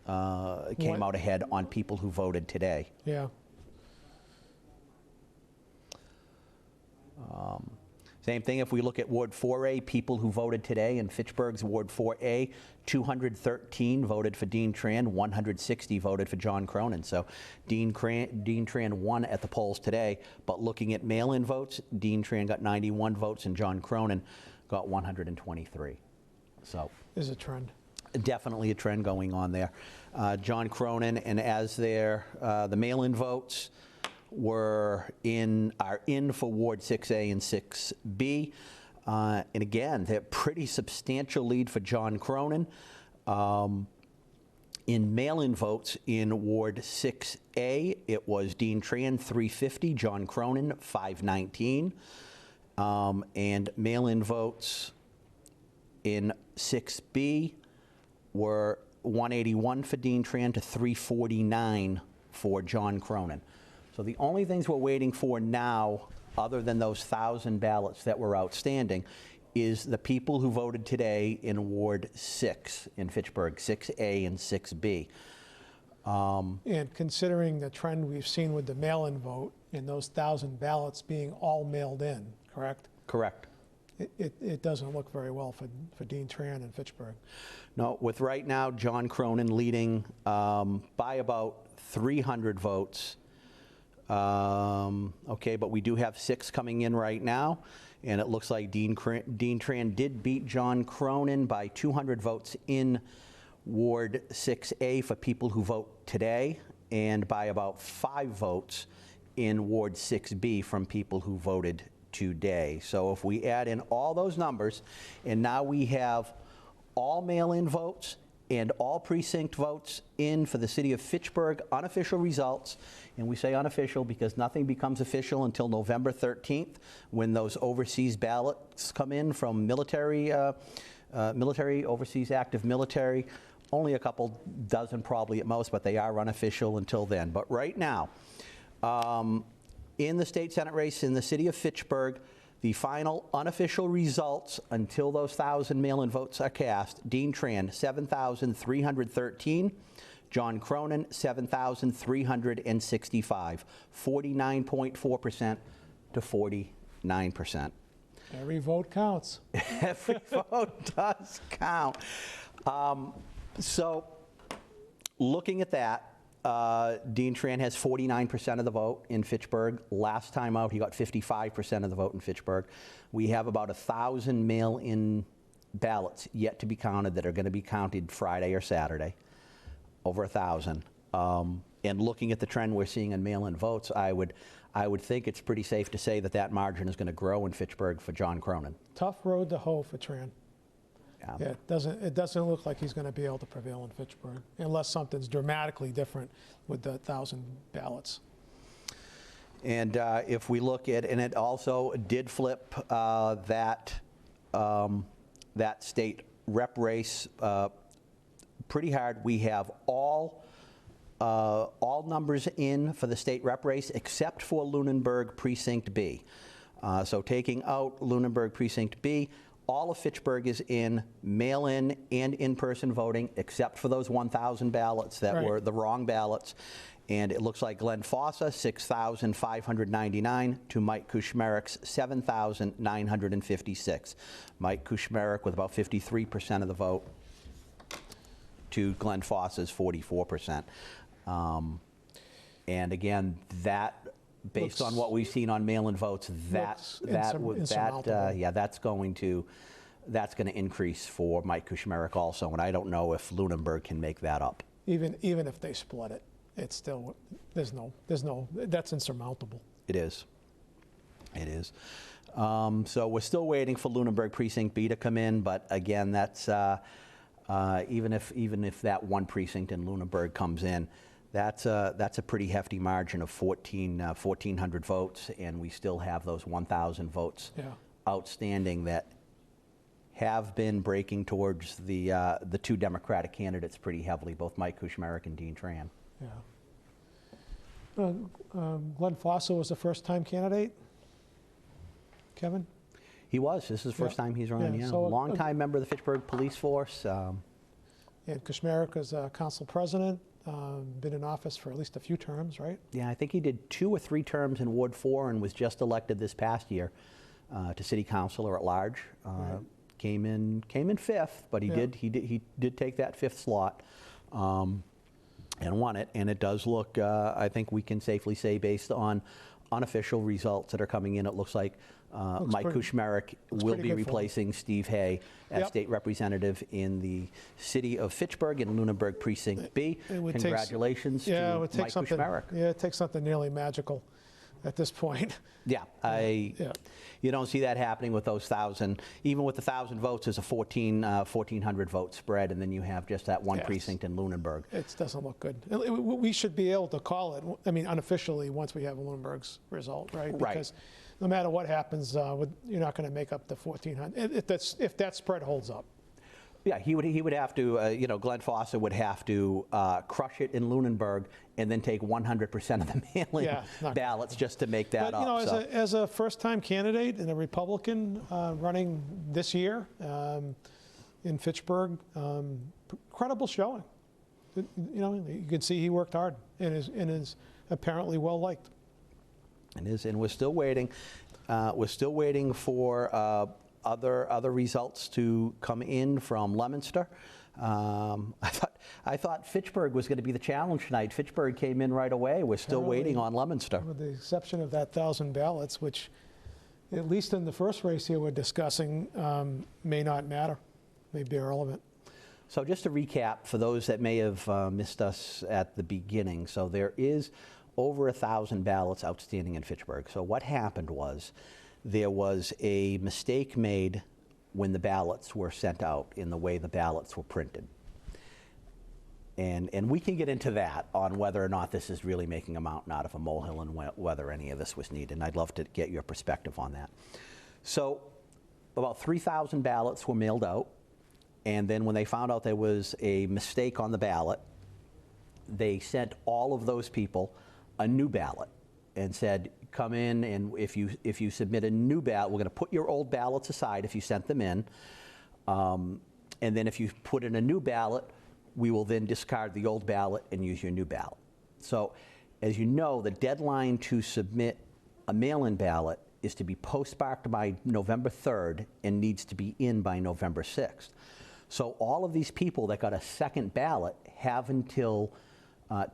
came out ahead on people who voted today. Yeah. Same thing if we look at Ward 4A, people who voted today in Fitchburg's Ward 4A, 213 voted for Dean Tran, 160 voted for John Cronin. So Dean Tran won at the polls today, but looking at mail-in votes, Dean Tran got 91 votes and John Cronin got 123. So There's a trend. Definitely a trend going on there. John Cronin, and as the mail-in votes are in for Ward 6A and 6B. And again, they're pretty substantial lead for John Cronin. In mail-in votes in Ward 6A, it was Dean Tran 350, John Cronin 519. And mail-in votes in 6B were 181 for Dean Tran to 349 for John Cronin. So the only things we're waiting for now, other than those 1,000 ballots that were outstanding, is the people who voted today in Ward 6 in Fitchburg, 6A and 6B. And considering the trend we've seen with the mail-in vote and those 1,000 ballots being all mailed in, correct? Correct. It doesn't look very well for Dean Tran in Fitchburg. No, with right now John Cronin leading by about 300 votes. Okay, but we do have 6 coming in right now, and it looks like Dean Tran did beat John Cronin by 200 votes in Ward 6A for people who vote today, and by about 5 votes in Ward 6B from people who voted today. So if we add in all those numbers, and now we have all mail-in votes and all precinct votes in for the city of Fitchburg, unofficial results, and we say unofficial because nothing becomes official until November 13th when those overseas ballots come in from military, overseas active military. Only a couple dozen probably at most, but they are unofficial until then. But right now, in the state Senate race in the city of Fitchburg, the final unofficial results until those 1,000 mail-in votes are cast: Dean Tran, 7,313. John Cronin, 7,365. 49.4% to 49%. Every vote counts. Every vote does count. So looking at that, Dean Tran has 49% of the vote in Fitchburg. Last time out, he got 55% of the vote in Fitchburg. We have about 1,000 mail-in ballots yet to be counted that are going to be counted Friday or Saturday, over 1,000. And looking at the trend we're seeing in mail-in votes, I would think it's pretty safe to say that that margin is going to grow in Fitchburg for John Cronin. Tough road to hoe for Tran. Yeah. Yeah, it doesn't look like he's going to be able to prevail in Fitchburg unless something's dramatically different with the 1,000 ballots. And if we look at, and it also did flip that state rep race pretty hard. We have all numbers in for the state rep race except for Lunenburg Precinct B. So taking out Lunenburg Precinct B, all of Fitchburg is in mail-in and in-person voting, except for those 1,000 ballots that were the wrong ballots. And it looks like Glenn Fossa, 6,599, to Mike Kushmerik's 7,956. Mike Kushmerik with about 53% of the vote to Glenn Fossa's 44%. And again, that, based on what we've seen on mail-in votes, that's going to increase for Mike Kushmerik also, and I don't know if Lunenburg can make that up. Even if they split it, it's still there's no that's insurmountable. It is. So we're still waiting for Lunenburg Precinct B to come in, but again, that's even if that one precinct in Lunenburg comes in, that's a pretty hefty margin of 1,400 votes, and we still have those 1,000 votes outstanding that have been breaking towards the 2 Democratic candidates pretty heavily, both Mike Kushmerik and Dean Tran. Yeah. Glenn Fossa was the first-time candidate. Kevin? He was. This is the first time he's running. Yeah, so long-time member of the Fitchburg Police Force. And Kushmerik is council president. Been in office for at least a few terms, right? Yeah, I think he did 2 or 3 terms in Ward 4 and was just elected this past year to city councilor at large. Came in 5th, but he did take that 5th slot and won it. And it does look, I think we can safely say, based on unofficial results that are coming in, it looks like Mike Kushmerik will be replacing Steve Hay as state representative in the city of Fitchburg in Lunenburg Precinct B. Congratulations to Mike Kushmerik. Yeah, it takes something nearly magical at this point. Yeah, you don't see that happening with those 1,000. Even with the 1,000 votes, there's a 1,400 vote spread, and then you have just that one precinct in Lunenburg. It doesn't look good. We should be able to call it, I mean, unofficially once we have Lunenburg's result, right? Because no matter what happens, you're not going to make up the 1,400 if that spread holds up. Yeah, he would have to, Glenn Fossa would have to crush it in Lunenburg and then take 100% of the mail-in ballots just to make that up. But, as a first-time candidate and a Republican running this year in Fitchburg, credible showing. You can see he worked hard and is apparently well-liked. And we're still waiting. We're still waiting for other results to come in from Leominster. I thought Fitchburg was going to be the challenge tonight. Fitchburg came in right away. We're still waiting on Leominster. With the exception of that 1,000 ballots, which at least in the first race here we're discussing may not matter, may be irrelevant. So just to recap, for those that may have missed us at the beginning, so there is over 1,000 ballots outstanding in Fitchburg. So what happened was there was a mistake made when the ballots were sent out in the way the ballots were printed. And we can get into that on whether or not this is really making a mountain out of a molehill and whether any of this was needed. And I'd love to get your perspective on that. So about 3,000 ballots were mailed out. And then when they found out there was a mistake on the ballot, they sent all of those people a new ballot and said, come in, and if you submit a new ballot, we're going to put your old ballots aside if you sent them in. And then if you put in a new ballot, we will then discard the old ballot and use your new ballot. So, as you know, the deadline to submit a mail-in ballot is to be postmarked by November 3rd and needs to be in by November 6th. So all of these people that got a second ballot have until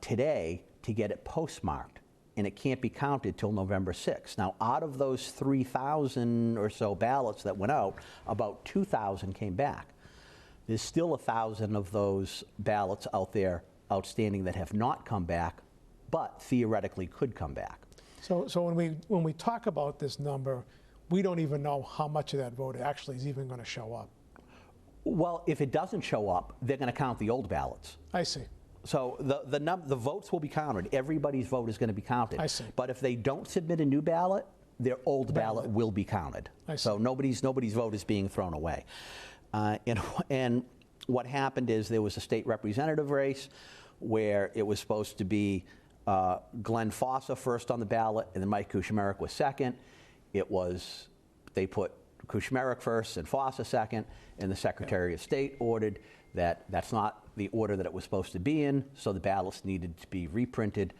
today to get it postmarked, and it can't be counted till November 6th. Now, out of those 3,000 or so ballots that went out, about 2,000 came back. There's still 1,000 of those ballots out there outstanding that have not come back, but theoretically could come back. So when we talk about this number, we don't even know how much of that vote actually is even going to show up. Well, if it doesn't show up, they're going to count the old ballots. I see. So the votes will be counted. Everybody's vote is going to be counted. I see. But if they don't submit a new ballot, their old ballot will be counted. I see. So nobody's vote is being thrown away. And what happened is there was a state representative race where it was supposed to be Glenn Fossa first on the ballot, and then Mike Kuchmarek was second. They put Kuchmarek first and Fossa second, and the Secretary of State ordered that that's not the order that it was supposed to be in, so the ballots needed to be reprinted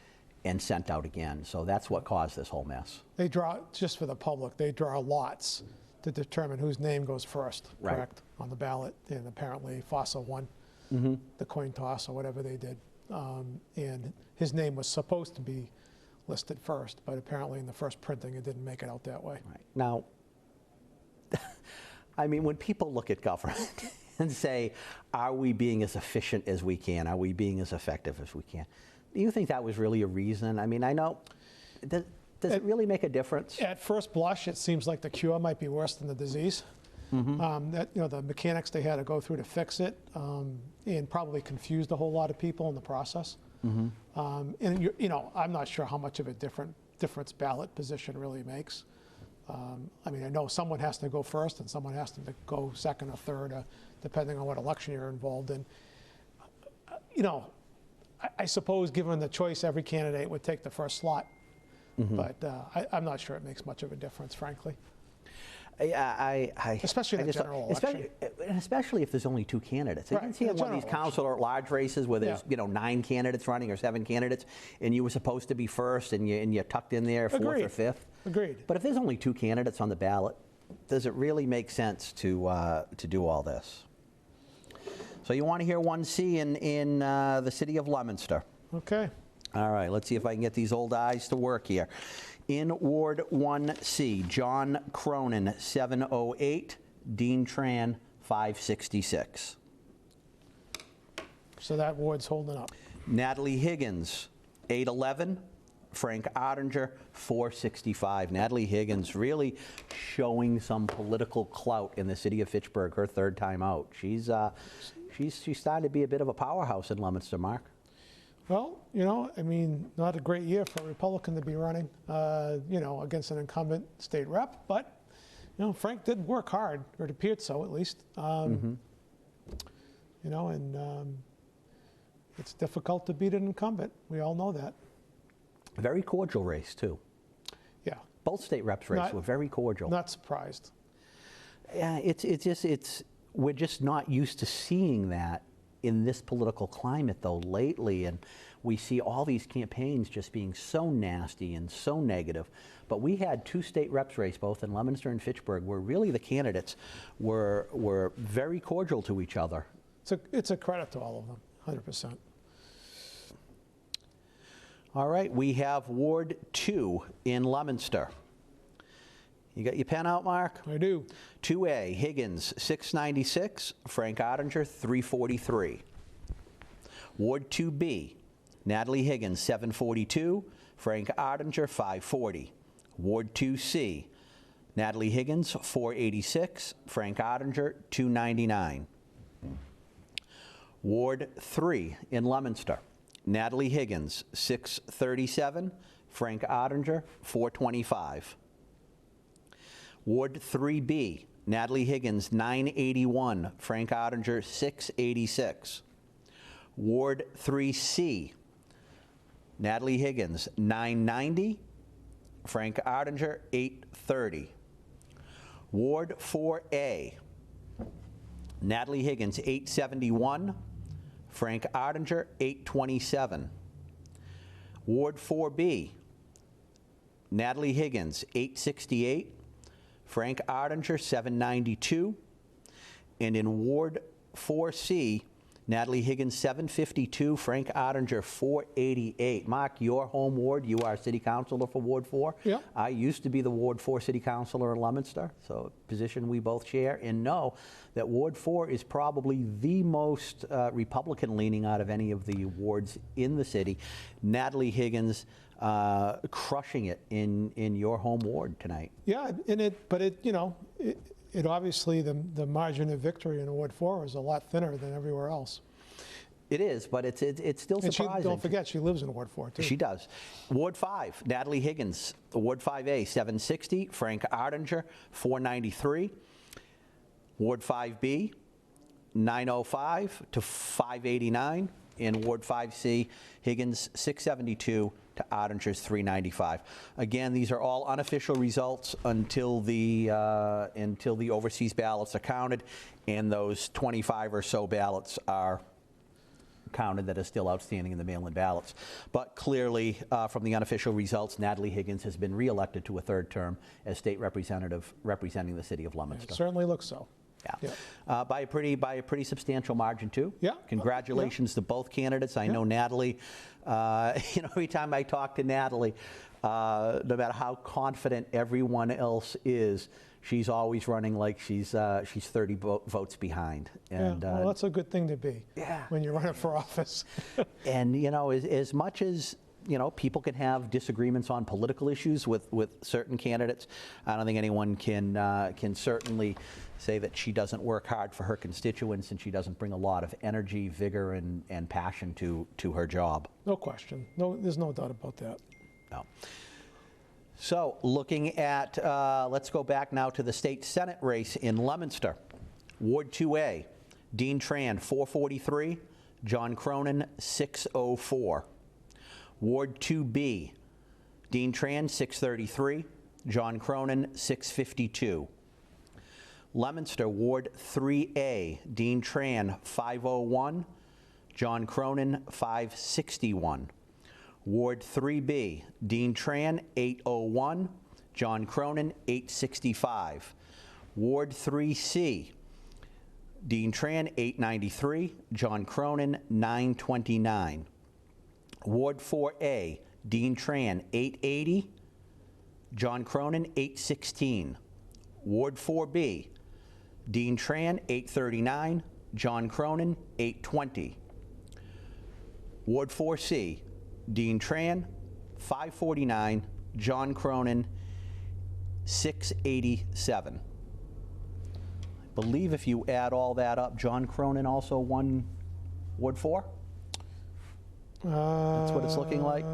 and sent out again. So that's what caused this whole mess. They draw, just for the public, they draw lots to determine whose name goes first, Right. correct, on the ballot. And apparently Fossa won the coin toss or whatever they did. And his name was supposed to be listed first, but apparently in the first printing it didn't make it out that way. Right. Now, I mean, when people look at government and say, are we being as efficient as we can? Are we being as effective as we can? Do you think that was really a reason? I mean, I know, does it really make a difference? At first blush, it seems like the cure might be worse than the disease. The mechanics they had to go through to fix it, and probably confused a whole lot of people in the process. And I'm not sure how much of a difference ballot position really makes. I mean, I know someone has to go first and someone has to go second or third, depending on what election you're involved in. I suppose given the choice, every candidate would take the first slot. But I'm not sure it makes much of a difference, frankly. Especially in the general election. Especially if there's only two candidates. Right, You can see in in the one of these general council or large races where there's Yeah. 9 candidates running or 7 candidates, and you were supposed to be first, and you're tucked in there 4th or Agreed. 5th. Agreed. But if there's only 2 candidates on the ballot, does it really make sense to do all this? So you want to hear 1C in the city of Leominster. Okay. All right, let's see if I can get these old eyes to work here. In Ward 1C, John Cronin, 708, Dean Tran, 566. So that ward's holding up. Natalie Higgins, 811, Frank Ottinger, 465. Natalie Higgins really showing some political clout in the city of Fitchburg, her 3rd time out. She's starting to be a bit of a powerhouse in Leominster, Mark. Well, I mean, not a great year for a Republican to be running, against an incumbent state rep. But, Frank did work hard, or it appeared so at least. It's difficult to beat an incumbent. We all know that. Very cordial race, too. Yeah. Both state reps races were very cordial. Not surprised. Yeah, we're just not used to seeing that in this political climate, though, lately, and we see all these campaigns just being so nasty and so negative. But we had 2 state reps race, both in Leominster and Fitchburg, where really the candidates were very cordial to each other. It's a credit to all of them, 100%. All right, we have Ward 2 in Leominster. You got your pen out, Mark? I do. 2A, Higgins, 696, Frank Ottinger, 343. Ward 2B, Natalie Higgins, 742, Frank Ottinger, 540. Ward 2C, Natalie Higgins, 486, Frank Ottinger, 299. Ward 3 in Leominster, Natalie Higgins, 637, Frank Ottinger, 425. Ward 3B, Natalie Higgins, 981, Frank Ottinger, 686. Ward 3C, Natalie Higgins, 990, Frank Ottinger, 830. Ward 4A, Natalie Higgins, 871, Frank Ottinger, 827. Ward 4B, Natalie Higgins, 868, Frank Ottinger, 792. And in Ward 4C, Natalie Higgins, 752, Frank Ottinger, 488. Mark, your home ward, you are city councilor for Ward 4. Yeah. I used to be the Ward 4 city councilor in Leominster, so a position we both share, and know that Ward 4 is probably the most Republican-leaning out of any of the wards in the city. Natalie Higgins crushing it in your home ward tonight. Yeah, it obviously, the margin of victory in Ward 4 is a lot thinner than everywhere else. It is, but it's still And surprising. don't forget, she lives in Ward 4, too. She does. Ward 5, Natalie Higgins. Ward 5A, 760, Frank Ottinger, 493. Ward 5B, 905 to 589. In Ward 5C, Higgins, 672 to Ottinger's 395. Again, these are all unofficial results until the overseas ballots are counted, and those 25 or so ballots are counted that are still outstanding in the mail-in ballots. But clearly, from the unofficial results, Natalie Higgins has been reelected to a third term as state representative representing the city of Leominster. It certainly looks so. Yeah. Yeah. By a pretty substantial margin too. Yeah. Congratulations to both candidates. I know Natalie. Every time I talk to Natalie, no matter how confident everyone else is, she's always running like she's 30 votes behind. And well, that's a good thing to be. Yeah. When you're running for office. And as much as people can have disagreements on political issues with certain candidates, I don't think anyone can certainly say that she doesn't work hard for her constituents and she doesn't bring a lot of energy, vigor, and passion to her job. No question. No, there's no doubt about that. No. So looking at, let's go back now to the state Senate race in Leominster. Ward 2A, Dean Tran, 443, John Cronin, 604. Ward 2B, Dean Tran, 633, John Cronin, 652. Leominster, Ward 3A, Dean Tran, 501, John Cronin, 561. Ward 3B, Dean Tran, 801, John Cronin, 865. Ward 3C, Dean Tran, 893, John Cronin, 929. Ward 4A, Dean Tran, 880, John Cronin, 816. Ward 4B, Dean Tran, 839, John Cronin, 820. Ward 4C, Dean Tran, 549, John Cronin, 687. I believe if you add all that up, John Cronin also won Ward 4? That's what it's looking like.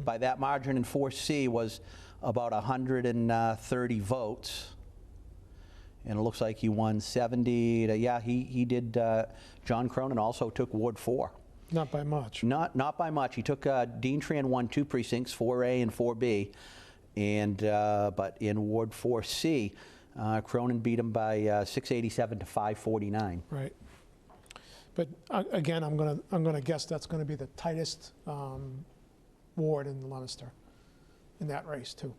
By that margin in 4C was about 130 votes. And it looks like he won 70 to, yeah, he did. John Cronin also took Ward 4. Not by much. Not by much. He took, Dean Tran won 2 precincts, 4A and 4B. And, but in Ward 4C, Cronin beat him by 687 to 549. Right. But again, I'm gonna guess that's going to be the tightest ward in Leominster in that race too.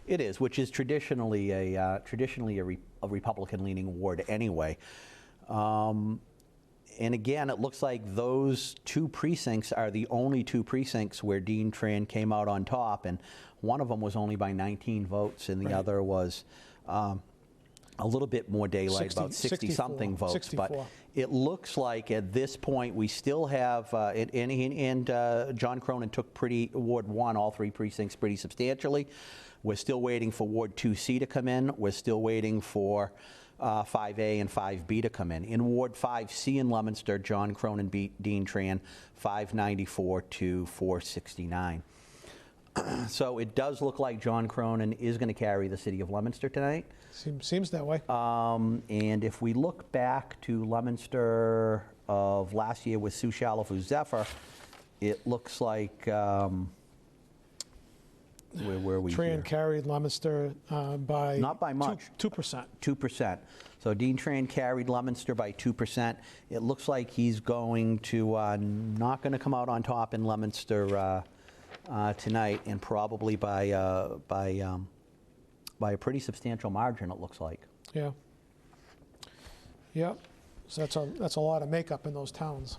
It is, which is traditionally a Republican-leaning ward anyway. And again, it looks like those two precincts are the only two precincts where Dean Tran came out on top, and one of them was only by 19 votes, and the Right. other was a little bit more daylight, about 60-something votes. 64. But it looks like at this point we still have, John Cronin took Ward 1, all three precincts, pretty substantially. We're still waiting for Ward 2C to come in. We're still waiting for 5A and 5B to come in. In Ward 5C in Leominster, John Cronin beat Dean Tran 594 to 469. So it does look like John Cronin is going to carry the city of Leominster tonight. Seems that way. And if we look back to Leominster of last year with Sue Shalafu Zephyr, it looks like, where were we here? Tran carried Leominster by... Not by much. 2%. 2%. So Dean Tran carried Leominster by 2%. It looks like he's going to, not going to come out on top in Leominster tonight, and probably by a pretty substantial margin, it looks like. Yeah. Yep. So that's a lot of makeup in those towns.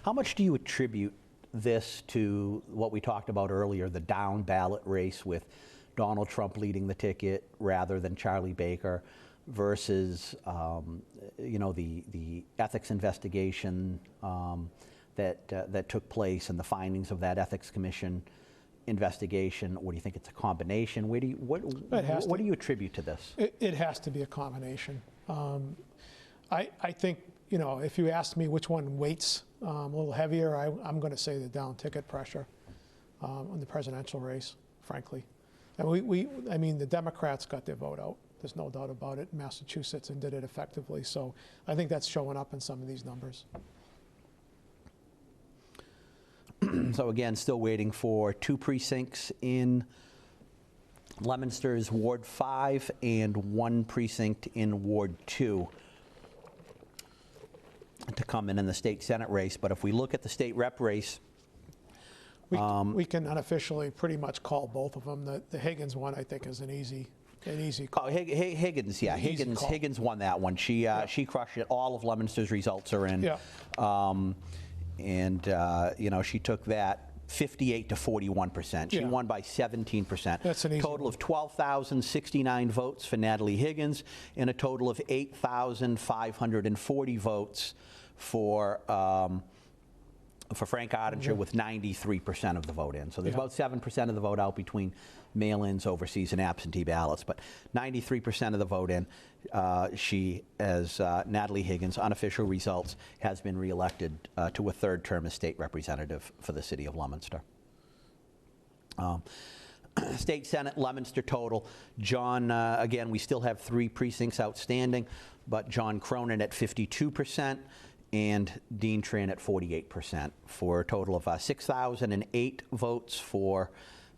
How much do you attribute this to what we talked about earlier, the down ballot race with Donald Trump leading the ticket rather than Charlie Baker, versus the ethics investigation that took place and the findings of that ethics commission investigation? Or do you think it's a combination? What do you attribute to this? It has to be a combination. I think, if you asked me which one weights a little heavier, I'm going to say the down ticket pressure in the presidential race, frankly. And the Democrats got their vote out. There's no doubt about it in Massachusetts, and did it effectively. So I think that's showing up in some of these numbers. So again, still waiting for two precincts in Leominster's Ward 5 and one precinct in Ward 2 to come in the state Senate race. But if we look at the state rep race, we can unofficially pretty much call both of them. The Higgins one, I think, is an easy call. Higgins, yeah, Higgins won that one. She crushed it. All of Leominster's results are in. Yeah. She took that 58 to 41%. She won by 17%. That's an easy total of 12,069 votes for Natalie Higgins, and a total of 8,540 votes for Frank Ottinger, with 93% of the vote in. So there's about 7% of the vote out between mail-ins, overseas, and absentee ballots, but 93% of the vote in. She, as Natalie Higgins, unofficial results, has been reelected to a third term as state representative for the city of Leominster. State Senate, Leominster total. John, again, we still have three precincts outstanding, but John Cronin at 52%. And Dean Tran at 48%, for a total of 6,008 votes for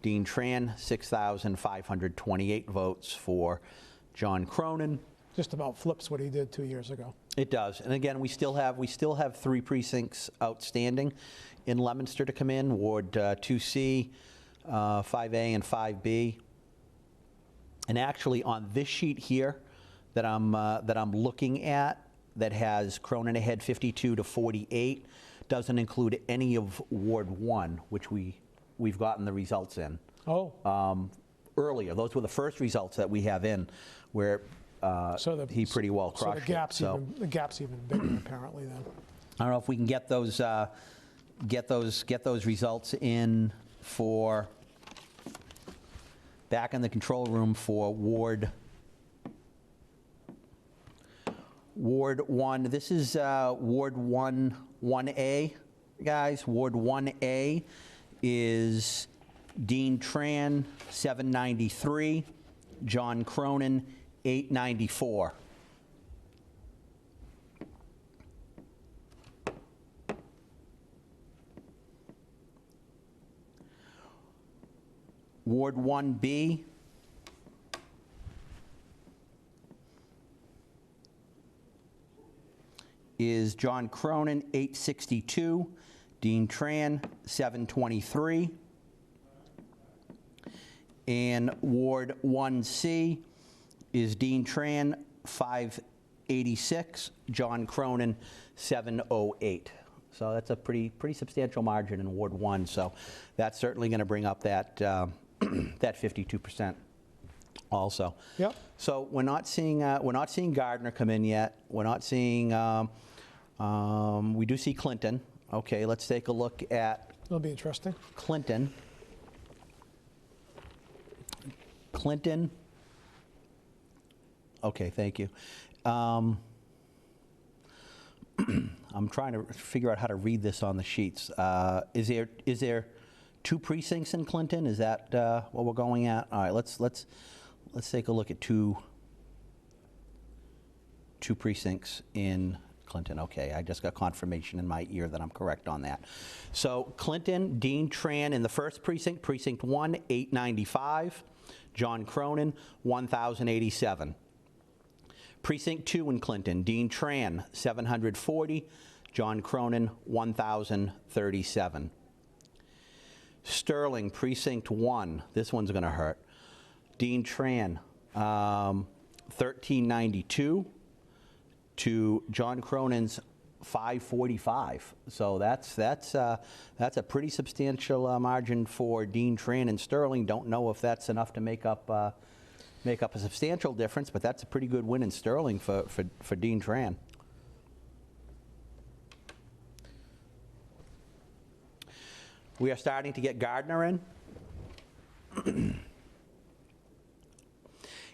Dean Tran, 6,528 votes for John Cronin. Just about flips what he did 2 years ago. It does. And again, we still have three precincts outstanding in Leominster to come in: Ward 2C, 5A, and 5B. And actually, on this sheet here that I'm looking at, that has Cronin ahead 52 to 48, doesn't include any of Ward 1, which we've gotten the results in. Earlier. Those were the first results that we have in, where he pretty well crushed it. So the gap's even bigger apparently then. I don't know if we can get those results in for back in the control room for Ward 1. This is Ward 1A, guys. Ward 1A is Dean Tran, 793, John Cronin, 894. Ward 1B is John Cronin, 862, Dean Tran, 723. And Ward 1C is Dean Tran, 580, 886. John Cronin, 708. So that's a pretty substantial margin in Ward 1. So that's certainly going to bring up that that 52% also. Yep. So we're not seeing Gardner come in yet. We're not seeing. We do see Clinton. Okay, let's take a look at It'll be interesting. Clinton. Okay, thank you. I'm trying to figure out how to read this on the sheets. Is there 2 precincts in Clinton? Is that what we're going at? All right, let's take a look at two precincts in Clinton. Okay, I just got confirmation in my ear that I'm correct on that. So Clinton, Dean Tran in the first precinct, precinct 1, 895. John Cronin, 1,087. Precinct 2 in Clinton, Dean Tran, 740. John Cronin, 1,037. Sterling, Precinct 1, this one's going to hurt. Dean Tran, 1392 to John Cronin's 545. So that's a pretty substantial margin for Dean Tran and Sterling. Don't know if that's enough to make up a substantial difference, but that's a pretty good win in Sterling for Dean Tran. We are starting to get Gardner in.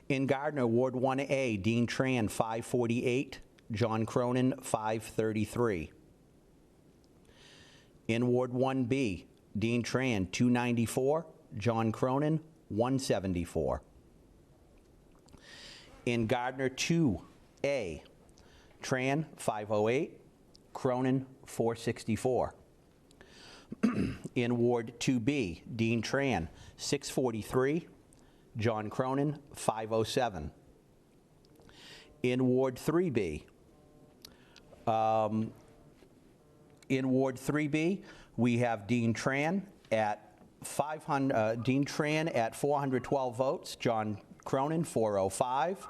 In Gardner, Ward 1A, Dean Tran, 548. John Cronin, 533. In Ward 1B, Dean Tran, 294. John Cronin, 174. In Gardner 2A, Tran, 508. Cronin, 464. In Ward 2B, Dean Tran, 643. John Cronin, 507. In Ward 3B, we have Dean Tran at 412 votes. John Cronin, 405.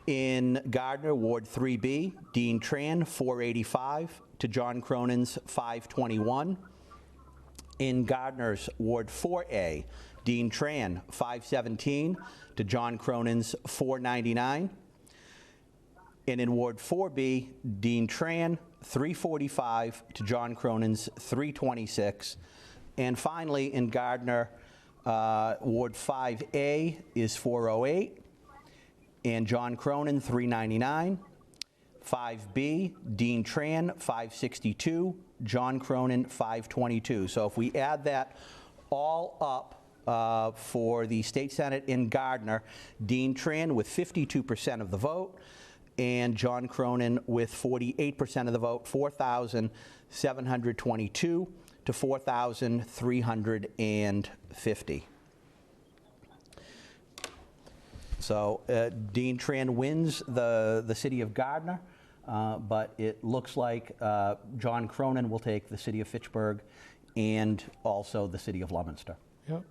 In Gardner, Ward 3B, Dean Tran, 485 to John Cronin's 521. In Gardner's Ward 4A, Dean Tran, 517 to John Cronin's 499. And in Ward 4B, Dean Tran, 345 to John Cronin's 326. And finally, in Gardner, Ward 5A is 408, and John Cronin, 399. 5B, Dean Tran, 562, John Cronin, 522. So if we add that all up for the state senate in Gardner, Dean Tran with 52% of the vote, and John Cronin with 48% of the vote, 4,722 to 4,350. So Dean Tran wins the city of Gardner, but it looks like John Cronin will take the city of Fitchburg and also the city of Leominster. Yep,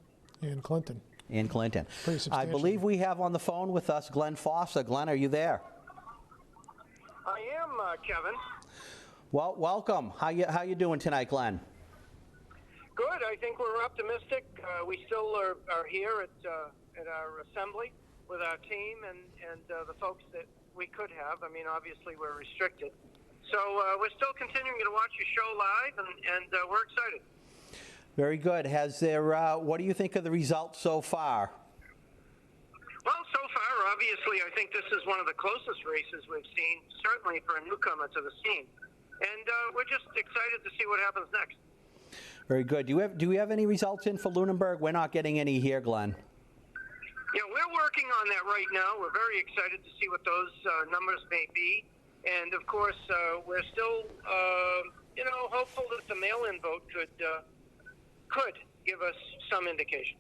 and Clinton. And Clinton. Pretty I substantial. believe we have on the phone with us Glenn Foster. Glenn, are you there? I am, Kevin. Well, welcome. How you doing tonight, Glenn? Good. I think we're optimistic. We still are here at our assembly with our team and the folks that we could have. I mean, obviously we're restricted. So we're still continuing to watch your show live, and we're excited. Very good. Has there? What do you think of the results so far? Well, so far, obviously, I think this is one of the closest races we've seen, certainly for a newcomer to the scene. And we're just excited to see what happens next. Very good. Do we have any results in for Lunenburg? We're not getting any here, Glenn. Yeah, we're working on that right now. We're very excited to see what those numbers may be. And, of course, we're still, hopeful that the mail-in vote could give us some indication.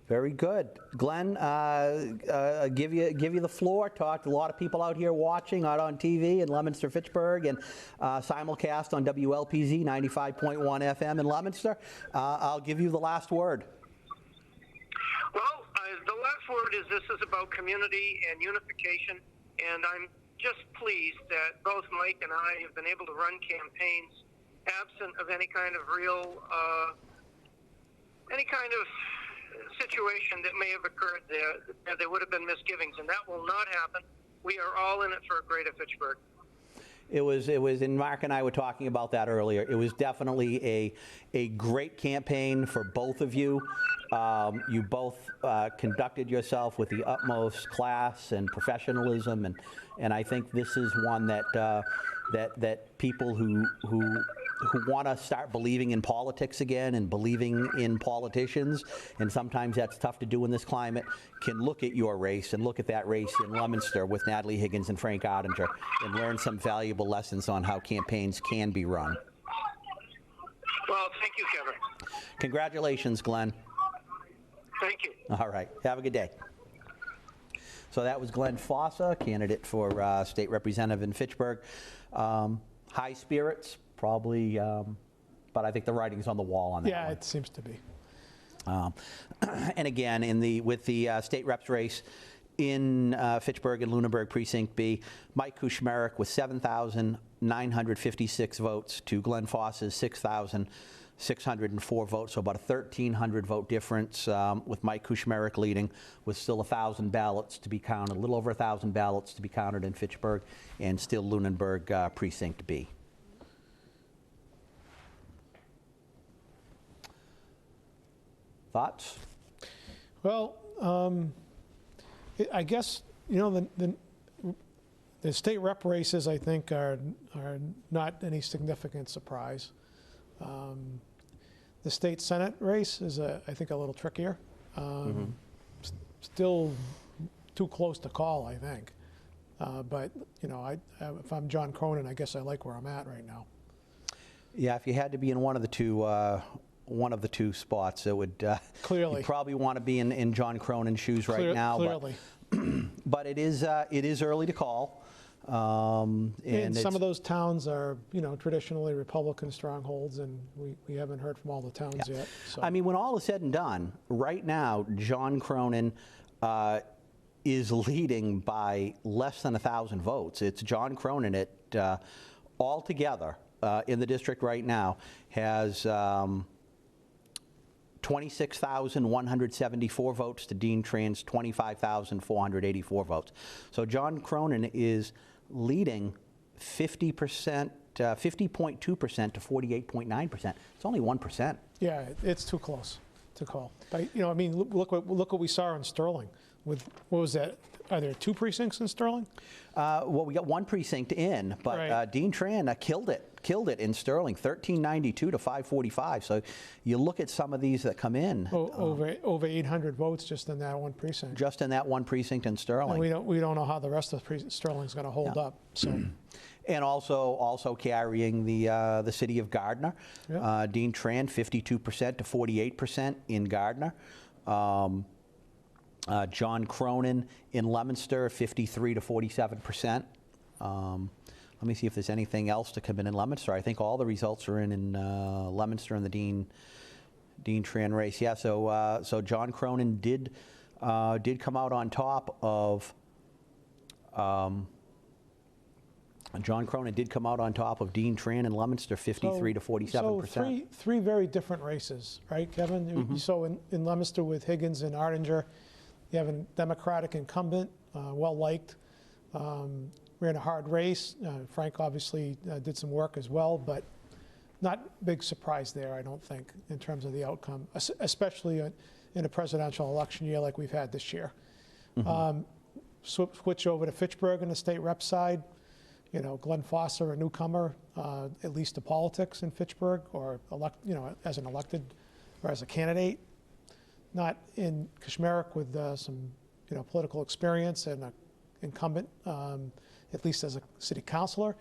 Very good. Glenn, give you the floor. Talked to a lot of people out here watching, out on TV in Leominster, Fitchburg, and simulcast on WLPZ 95.1 FM in Leominster. I'll give you the last word. Well, the last word is this is about community and unification, and I'm just pleased that both Mike and I have been able to run campaigns absent of any kind of real, any kind of situation that may have occurred there. There would have been misgivings, and that will not happen. We are all in it for a greater Fitchburg. It was, and Mark and I were talking about that earlier. It was definitely a great campaign for both of you. You both conducted yourself with the utmost class and professionalism, and I think this is one that that people who want to start believing in politics again and believing in politicians, and sometimes that's tough to do in this climate, can look at your race and look at that race in Leominster with Natalie Higgins and Frank Ottinger and learn some valuable lessons on how campaigns can be run. Well, thank you, Kevin. Congratulations, Glenn. Thank you. All right. Have a good day. So that was Glenn Fossa, candidate for state representative in Fitchburg. High spirits, probably, but I think the writing's on the wall on that Yeah, one. it seems to be. And again, with the state reps race in Fitchburg and Lunenburg Precinct B, Mike Kuchmarek with 7,956 votes to Glenn Fossa's 6,604 votes, so about a 1,300 vote difference, with Mike Kuchmarek leading, with still 1,000 ballots to be counted, a little over 1,000 ballots to be counted in Fitchburg, and still Lunenburg Precinct B. Thoughts? Well, I guess, you know, the state rep races, I think, are not any significant surprise. The state senate race is, I think, a little trickier. Still too close to call, I think. But, you know, if I'm John Cronin, I guess I like where I'm at right now. Yeah, if you had to be in one of the two spots, it would Clearly. you'd probably want to be in John Cronin's shoes right now. Clearly. But it is early to call. And some of those towns are, you know, traditionally Republican strongholds, and we haven't heard from all the towns yet. So. I mean, when all is said and done, right now, John Cronin is leading by less than 1,000 votes. It's John Cronin at altogether in the district right now has 26,174 votes to Dean Tran's 25,484 votes. So John Cronin is leading 50%, 50.2% to 48.9%. It's only 1%. Yeah, it's too close to call. But, you know, I mean, look what we saw in Sterling. With, what was that? Are there 2 precincts in Sterling? Well, we got 1 precinct in, but Right. Dean Tran killed it in Sterling, 1392 to 545. So you look at some of these that come in. Over 800 votes just in that 1 precinct. Just in that 1 precinct in Sterling. And we don't know how the rest of Sterling's going to hold up. So. And also carrying the city of Gardner. Yeah. Dean Tran, 52% to 48% in Gardner. John Cronin in Leominster, 53 to 47%. Let me see if there's anything else to come in Leominster. I think all the results are in Leominster in the Dean Tran race. Yeah, so John Cronin did come out on top of. John Cronin did come out on top of Dean Tran in Leominster, 53 to 47%. So three very different races, right, Kevin? Mm-hmm. So in Leominster with Higgins and Ottinger, you have a Democratic incumbent, well-liked, ran a hard race. Frank obviously did some work as well, but not big surprise there, I don't think, in terms of the outcome, especially in a presidential election year like we've had this year. Mm-hmm. Switch over to Fitchburg on the state rep side. You know, Glenn Fossa, a newcomer, at least to politics in Fitchburg, or as an elected or as a candidate. Not in Kuchmarek with some, political experience and an incumbent, at least as a city councilor.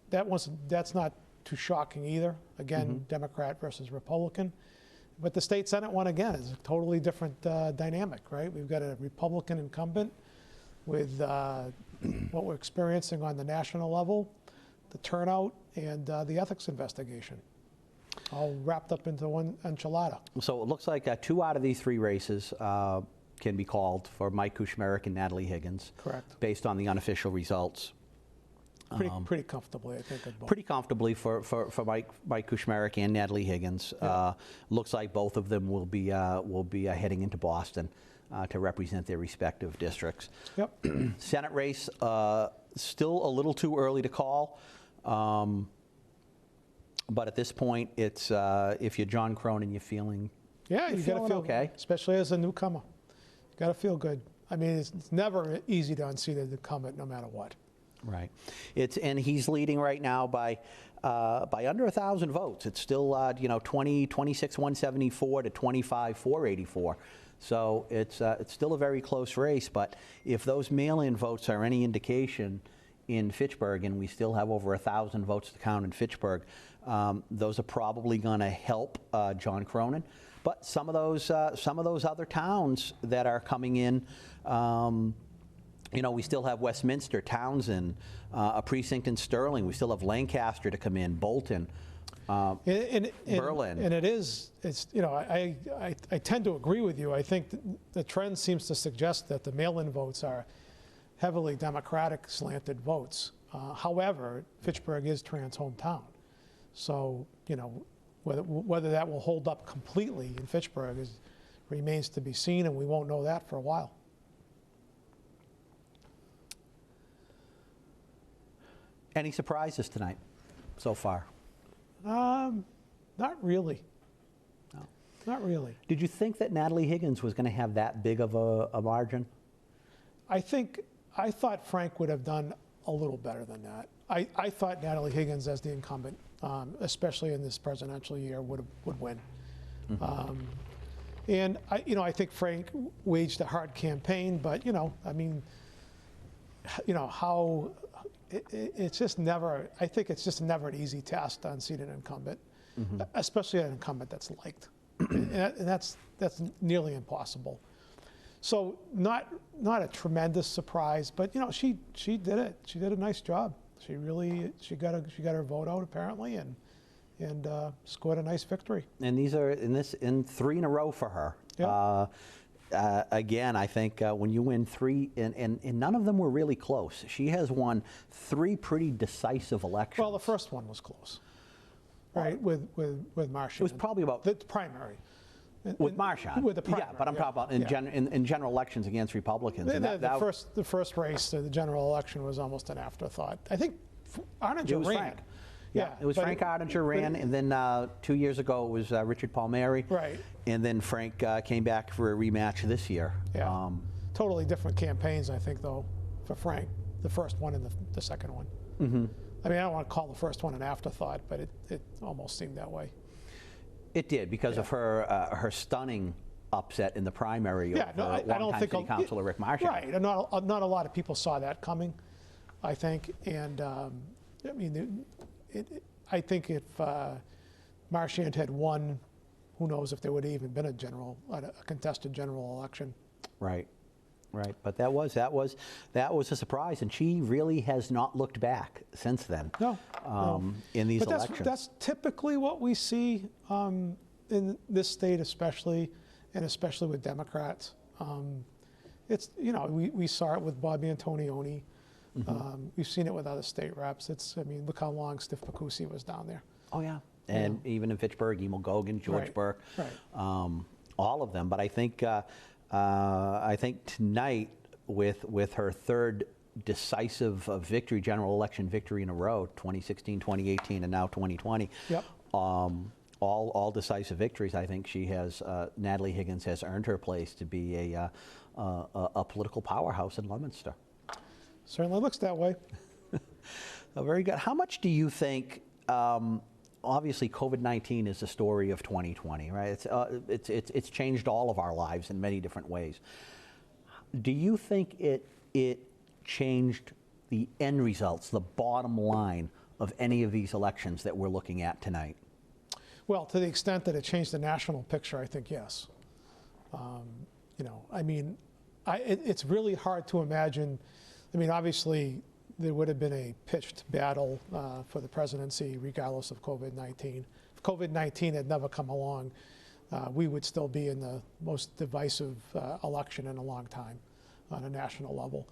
That's not too shocking either. Again, mm-hmm. Democrat versus Republican. But the state Senate one, again, is a totally different dynamic, right? We've got a Republican incumbent with what we're experiencing on the national level, the turnout, and the ethics investigation, all wrapped up into one enchilada. So it looks like 2 out of these 3 races, can be called for Mike Kuchmarek and Natalie Higgins. Correct. Based on the unofficial results. Pretty comfortably, I think. At both. Pretty comfortably for Mike Kuchmarek and Natalie Higgins. Yeah. Looks like both of them will be heading into Boston to represent their respective districts. Yep. Senate race, still a little too early to call. But at this point, it's if you're John Cronin, you're feeling Yeah, you got to feel okay, especially as a newcomer. You got to feel good. I mean, it's never easy to unseat an incumbent, no matter what. right. And he's leading right now by under 1,000 votes. It's still 26,174 to 25,484. So it's still a very close race. But if those mail-in votes are any indication in Fitchburg, and we still have over 1,000 votes to count in Fitchburg, those are probably going to help John Cronin. But some of those other towns that are coming in, we still have Westminster, Townsend, a precinct in Sterling. We still have Lancaster to come in, Bolton, Berlin. And it's I tend to agree with you. I think the trend seems to suggest that the mail-in votes are heavily Democratic slanted votes. However, Fitchburg is Tran's hometown. So, whether that will hold up completely in Fitchburg remains to be seen, and we won't know that for a while. Any surprises tonight so far? Not really. No. Not really. Did you think that Natalie Higgins was going to have that big of a margin? I thought Frank would have done a little better than that. I thought Natalie Higgins, as the incumbent, especially in this presidential year, would win. Mm-hmm. And I think Frank waged a hard campaign, but how it's just never. I think it's just never an easy task to unseat an incumbent, mm-hmm. especially an incumbent that's liked, and that's nearly impossible. So not a tremendous surprise, but she did it. She did a nice job. She got her vote out apparently, and scored a nice victory. And these are in 3 in a row for her. Yeah. Again, I think when you win 3, and none of them were really close. She has won 3 pretty decisive elections. Well, the first one was close, right? With Marcia. It was probably about the primary. With Marcia. With the primary. Yeah, but I'm talking about in general elections against Republicans. The first race, the general election, was almost an afterthought. I think Arninger ran. Frank. Yeah, it was Frank Arninger ran, and then 2 years ago it was Richard Palmieri. Right. And then Frank came back for a rematch this year. Yeah. Totally different campaigns, I think, though, for Frank. The first one and the second one. Mm-hmm. I mean, I don't want to call the first one an afterthought, but it almost seemed that way. It did, because of her stunning upset in the primary over longtime city councilor Rick Marchand. Right, and not a lot of people saw that coming, I think. And I think if Marchand had won, who knows if there would have even been a contested general election. Right. But that was a surprise, and she really has not looked back since then. No. In these elections. That's typically what we see in this state, especially with Democrats. We saw it with Bob Antonioni. Mm-hmm. We've seen it with other state reps. Look how long Steve Pacuzzi was down there. Oh yeah, and even in Fitchburg, Emil Gogan, George Burke, all of them. But I think tonight, with her third decisive victory, general election victory in a row, 2016, 2018, and now 2020. Yep. All decisive victories. I think Natalie Higgins has earned her place to be a political powerhouse in Leominster. Certainly looks that way. Very good. How much do you think? Obviously, COVID-19 is the story of 2020, right? It's changed all of our lives in many different ways. Do you think it changed the end results, the bottom line of any of these elections that we're looking at tonight? Well, to the extent that it changed the national picture, I think yes. It's really hard to imagine. Obviously, there would have been a pitched battle for the presidency regardless of COVID-19. If COVID-19 had never come along, we would still be in the most divisive election in a long time on a national level.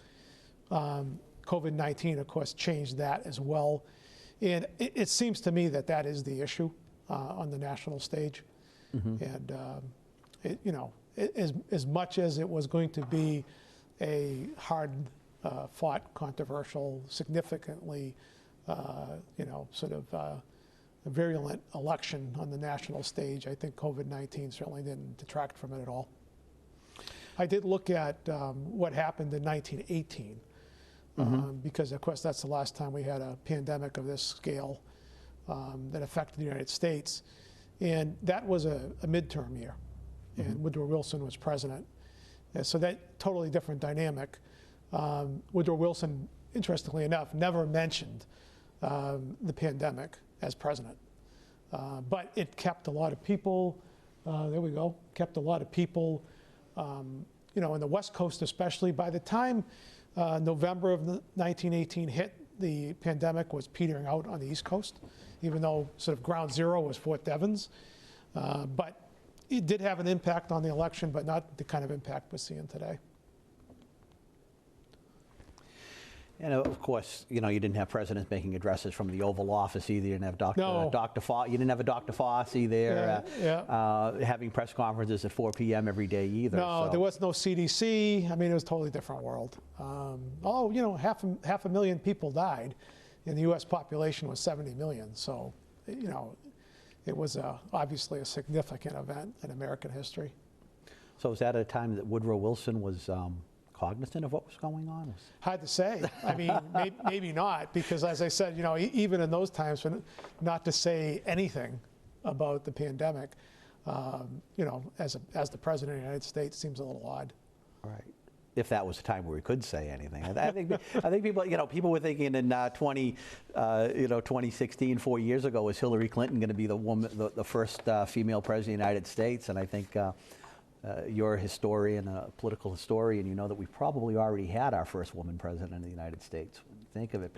COVID-19, of course, changed that as well. And it seems to me that that is the issue on the national stage. And, as much as it was going to be a hard fought, controversial, significantly, sort of a virulent election on the national stage, I think COVID-19 certainly didn't detract from it at all. I did look at what happened in 1918, because of course that's the last time we had a pandemic of this scale that affected the United States. And that was a midterm year, and Woodrow Wilson was president. And so that totally different dynamic. Woodrow Wilson, interestingly enough, never mentioned the pandemic as president. But it kept a lot of people, kept a lot of people, in the West Coast especially. By the time November of 1918 hit, the pandemic was petering out on the East Coast, even though sort of ground zero was Fort Devens. But it did have an impact on the election, but not the kind of impact we're seeing today. And of course, you didn't have presidents making addresses from the Oval Office either. You didn't have you didn't have a Dr. Fauci there having press conferences at 4 p.m. every day either. No, so. There was no CDC. I mean, it was a totally different world. Half a million people died, and the U.S. population was 70 million. So, it was obviously a significant event in American history. So was that at a time that Woodrow Wilson was cognizant of what was going on? Hard to say. I mean, maybe not, because as I said, even in those times, for not to say anything about the pandemic, as the president of the United States seems a little odd. Right. If that was a time where we could say anything, I think people, people were thinking in 2016, 4 years ago, was Hillary Clinton going to be the first female president of the United States? And I think. You're a historian, a political historian. You know that we probably already had our first woman president of the United States. Think of it.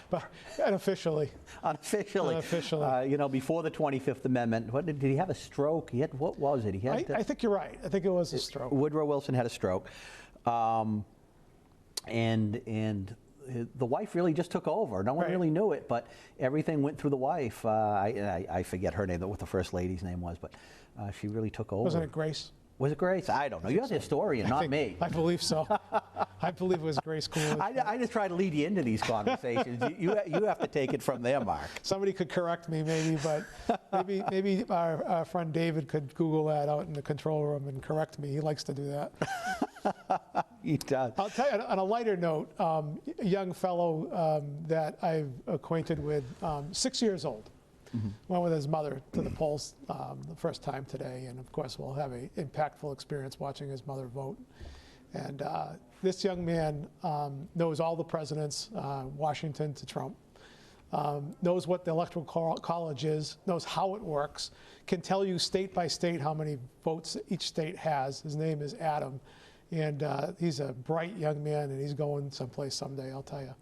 But unofficially. Unofficially. Before the 25th Amendment. Did he have a stroke? What was it? I think you're right. I think it was a stroke. Woodrow Wilson had a stroke, and the wife really just took over. No one really knew it, but everything went through the wife. I forget her name, what the first lady's name was, but she really took over. Wasn't it Grace? Was it Grace? I don't know. You're the historian, not me. I believe so. I believe it was Grace Coolidge. I just try to lead you into these conversations. You have to take it from there, Mark. Somebody could correct me, maybe, but maybe our friend David could Google that out in the control room and correct me. He likes to do that. He does. I'll tell you, on a lighter note, a young fellow that I've acquainted with, 6 years old, went with his mother to the polls the first time today, and of course we'll have an impactful experience watching his mother vote. And this young man knows all the presidents, Washington to Trump, knows what the Electoral College is, knows how it works, can tell you state by state how many votes each state has. His name is Adam, and he's a bright young man, and he's going someplace someday, I'll tell you.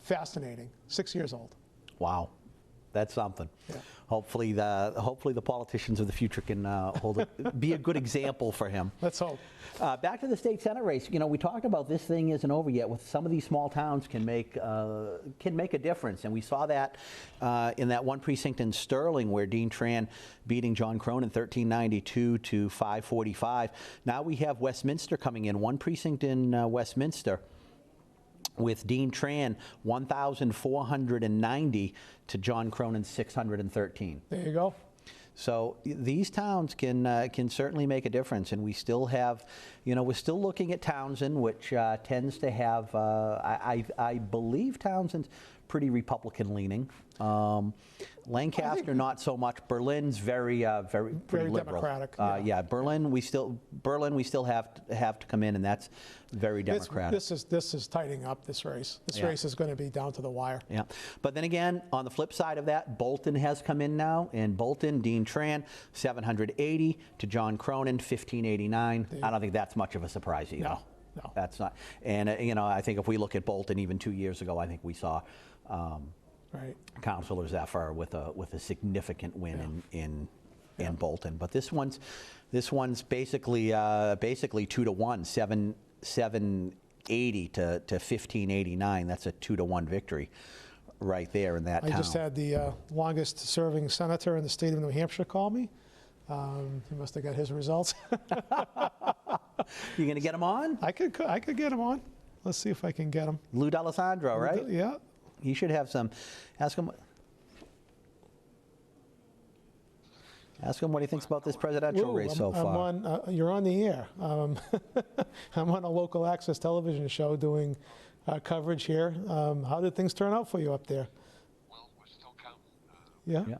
Fascinating, 6 years old. Wow. That's something. Yeah. Hopefully the politicians of the future can be a good example for him. Let's hope. Back to the state senate race. We talked about this thing isn't over yet. With some of these small towns can make a difference, and we saw that in that one precinct in Sterling where Dean Tran beating John Cronin 1392 to 545. Now we have Westminster coming in. One precinct in Westminster, with Dean Tran 1,490 to John Cronin 613. There you go. So these towns can certainly make a difference, and we still have, we're still looking at Townsend, which tends to have, I believe Townsend's pretty Republican leaning. Lancaster not so much. Berlin's very liberal. Democratic. Yeah, Berlin we still have to come in, and that's very Democratic. This is tightening up this race. This race is going to be down to the wire. Yeah, but then again, on the flip side of that, Bolton has come in now, and Bolton, Dean Tran, 780 to John Cronin, 1589. I don't think that's much of a surprise either. No. That's not. And I think if we look at Bolton even 2 years ago, I think we saw. Councilor Zephyr with a significant win in and Bolton. But this one's basically 2-1, 780 to 1589. That's a 2-1 victory right there in that town. I just had the longest serving senator in the state of New Hampshire call me. He must have got his results. You gonna get him on? I could get him on. Let's see if I can get him. Lou D'Alessandro, right? Yeah. He should have some. Ask him what he thinks about this presidential race so far. You're on the air. I'm on a local access television show doing coverage here. How did things turn out for you up there? Well, we're still counting. Yeah? Yeah.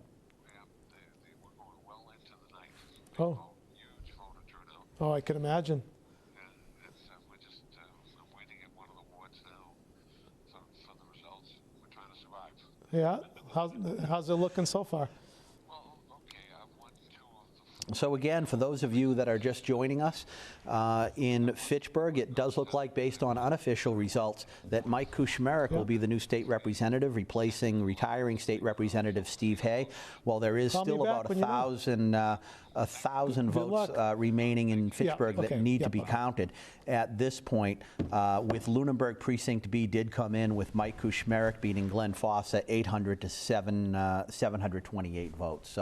We're going well into the night. Oh. Huge voter turnout. Oh, I can imagine. We're just, I'm waiting at one of the wards now for the results. We're trying to survive. Yeah? How's it looking so far? Well, okay, I've won 2 of the So again, for those of you that are just joining us, in Fitchburg, it does look like, based on unofficial results, that Mike Kuchmarek will be the new state representative, replacing retiring state representative Steve Hay. While there is Call me still back about when you know. 1,000 votes luck. remaining in Fitchburg okay. that need Yeah, to be okay. counted. At this point, with Lunenburg Precinct B did come in with Mike Kuchmarek beating Glenn Fossa 800 to 728 votes.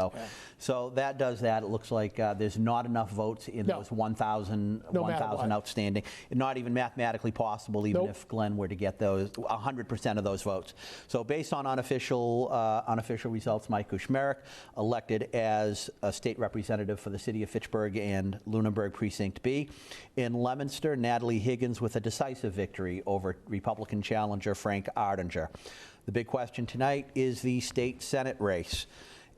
So that does that. It looks like there's not enough votes in those 1,000 outstanding. Not even mathematically possible, even if Glenn were to get those 100% of those votes. So based on unofficial results, Mike Kuchmarek elected as a state representative for the city of Fitchburg and Lunenburg Precinct B. In Leominster, Natalie Higgins with a decisive victory over Republican challenger Frank Ardinger. The big question tonight is the state Senate race.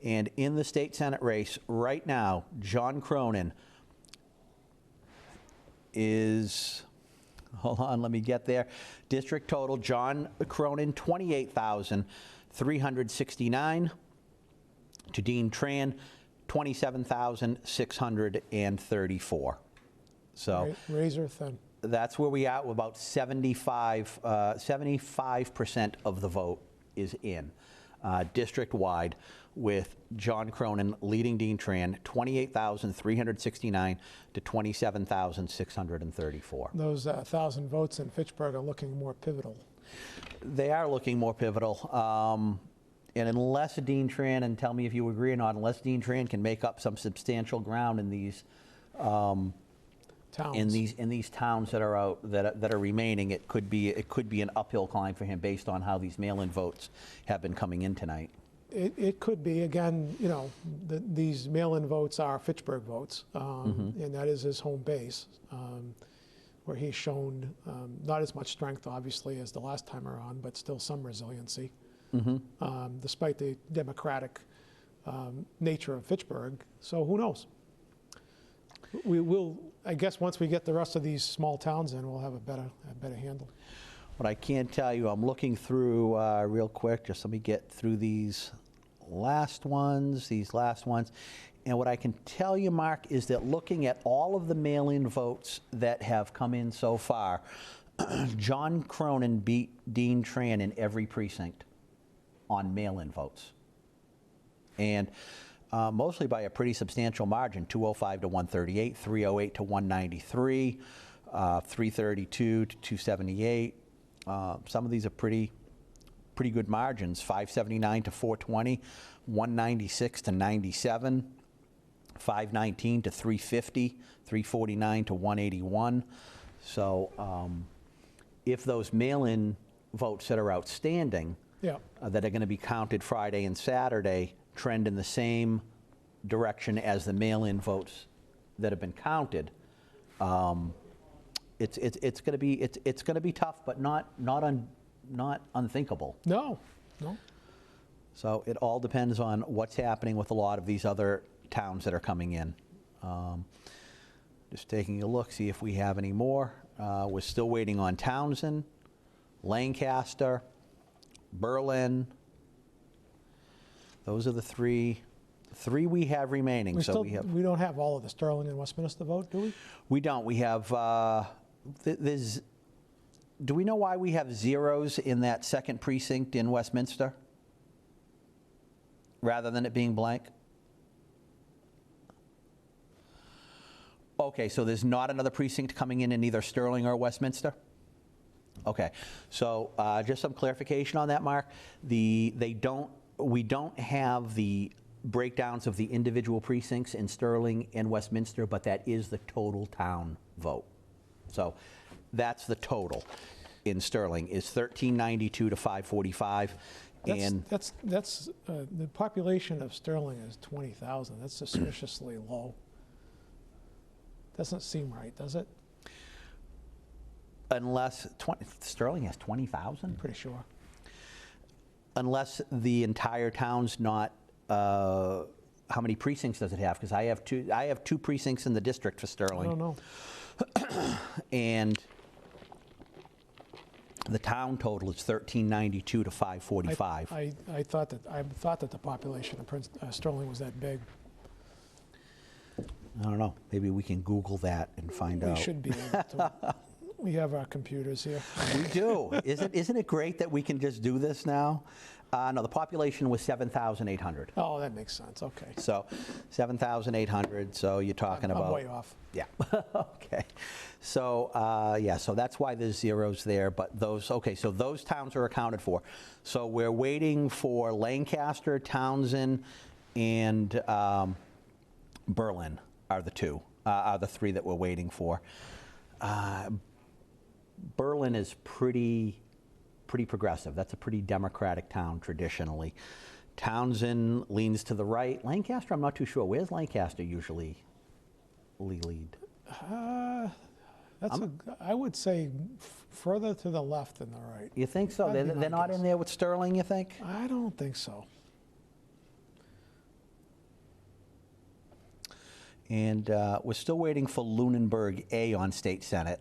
And in the state Senate race right now, John Cronin is, hold on, let me get there. District total, John Cronin, 28,369. To Dean Tran, 27,634. So Razor thin. that's where we are. About 75% of the vote is in district-wide, with John Cronin leading Dean Tran, 28,369 to 27,634. Those 1,000 votes in Fitchburg are looking more pivotal. They are looking more pivotal. And unless Dean Tran, and tell me if you agree or not, unless Dean Tran can make up some substantial ground in these Towns. in these towns that are out that are remaining, it could be an uphill climb for him based on how these mail-in votes have been coming in tonight. It could be. Again, you know, these mail-in votes are Fitchburg votes, and that is his home base, where he's shown not as much strength, obviously, as the last time around, but still some resiliency, despite the Democratic nature of Fitchburg. So who knows? We will, I guess, once we get the rest of these small towns in, we'll have a better handle. What I can tell you, I'm looking through real quick, just let me get through these last ones, and what I can tell you, Mark, is that looking at all of the mail-in votes that have come in so far, John Cronin beat Dean Tran in every precinct on mail-in votes. And mostly by a pretty substantial margin, 205 to 138, 308 to 193, 332 to 278. Some of these are pretty good margins, 579 to 420, 196 to 97, 519 to 350, 349 to 181. So if those mail-in votes that are outstanding, that are going to be counted Friday and Saturday, trend in the same direction as the mail-in votes that have been counted, it's going to be tough, but not unthinkable. No. So it all depends on what's happening with a lot of these other towns that are coming in. Just taking a look, see if we have any more. We're still waiting on Townsend, Lancaster, Berlin. Those are the three we have remaining. We don't have all of the Sterling and Westminster vote, do we? We don't. We have, do we know why we have zeros in that second precinct in Westminster rather than it being blank? Okay, so there's not another precinct coming in either Sterling or Westminster? Okay, so just some clarification on that, Mark. We don't have the breakdowns of the individual precincts in Sterling and Westminster, but that is the total town vote. So that's the total in Sterling is 1392 to 545. That's the population of Sterling is 20,000. That's suspiciously low. Doesn't seem right, does it? Unless Sterling has 20,000? Pretty sure. Unless the entire town's not, how many precincts does it have? Because I have two precincts in the district for Sterling. I don't know. And the town total is 1392 to 545. I thought that the population of Sterling was that big. I don't know. Maybe we can Google that and find out. We should be able to. We have our computers here. We do. Isn't it great that we can just do this now? No, the population was 7,800. Oh, that makes sense. Okay. So 7,800, so you're talking about... I'm way off. Yeah, okay. So, yeah, so that's why there's zeros there, but okay, so those towns are accounted for. So we're waiting for Lancaster, Townsend, and Berlin are the three that we're waiting for. Berlin is pretty progressive. That's a pretty democratic town traditionally. Townsend leans to the right. Lancaster, I'm not too sure. Where's Lancaster usually lead? I would say further to the left than the right. You think so? They're not in there with Sterling, you think? I don't think so. And we're still waiting for Lunenburg A on state senate.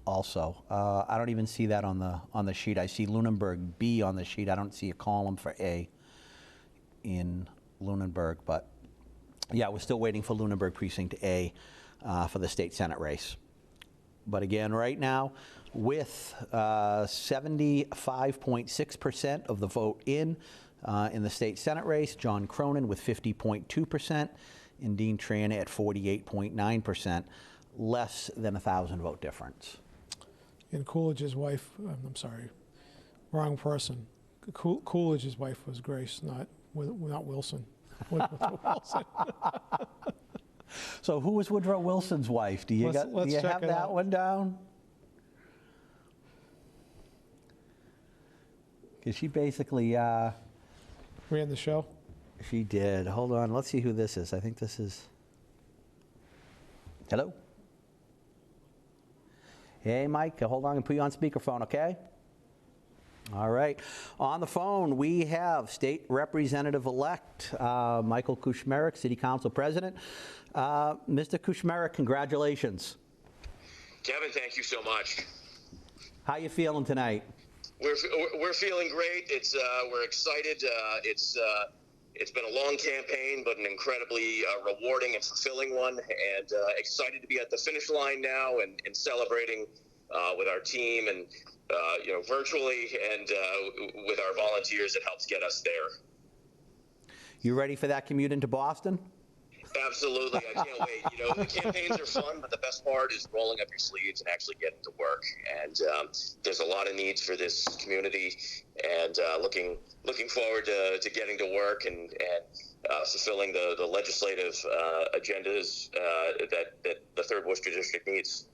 Also, I don't even see that on the sheet. I see Lunenburg B on the sheet. I don't see a column for A in Lunenburg, but yeah, we're still waiting for Lunenburg Precinct A for the state senate race. But again, right now, with 75.6% of the vote in the state senate race, John Cronin with 50.2%, and Dean Tran at 48.9%, less than 1,000 vote difference. And Coolidge's wife, I'm sorry, wrong person. Coolidge's wife was Grace, not Wilson. Woodrow Wilson. So who was Woodrow Wilson's wife? Do you have that one down? Because she basically... ran the show? She did. Hold on. Let's see who this is. I think this is... Hello? Hey, Mike. Hold on and put you on speakerphone, okay? All right. On the phone, we have State Representative-elect Michael Kuchmarek, City Council President. Mr. Kuchmarek, congratulations. Kevin, thank you so much. How you feeling tonight? We're feeling great. We're excited. It's been a long campaign, but an incredibly rewarding and fulfilling one, and excited to be at the finish line now and celebrating with our team and virtually and with our volunteers. It helps get us there. You ready for that commute into Boston? Absolutely. I can't wait. The campaigns are fun, but the best part is rolling up your sleeves and actually getting to work. And there's a lot of needs for this community, and looking forward to getting to work and fulfilling the legislative agendas that the 3rd Worcester District needs.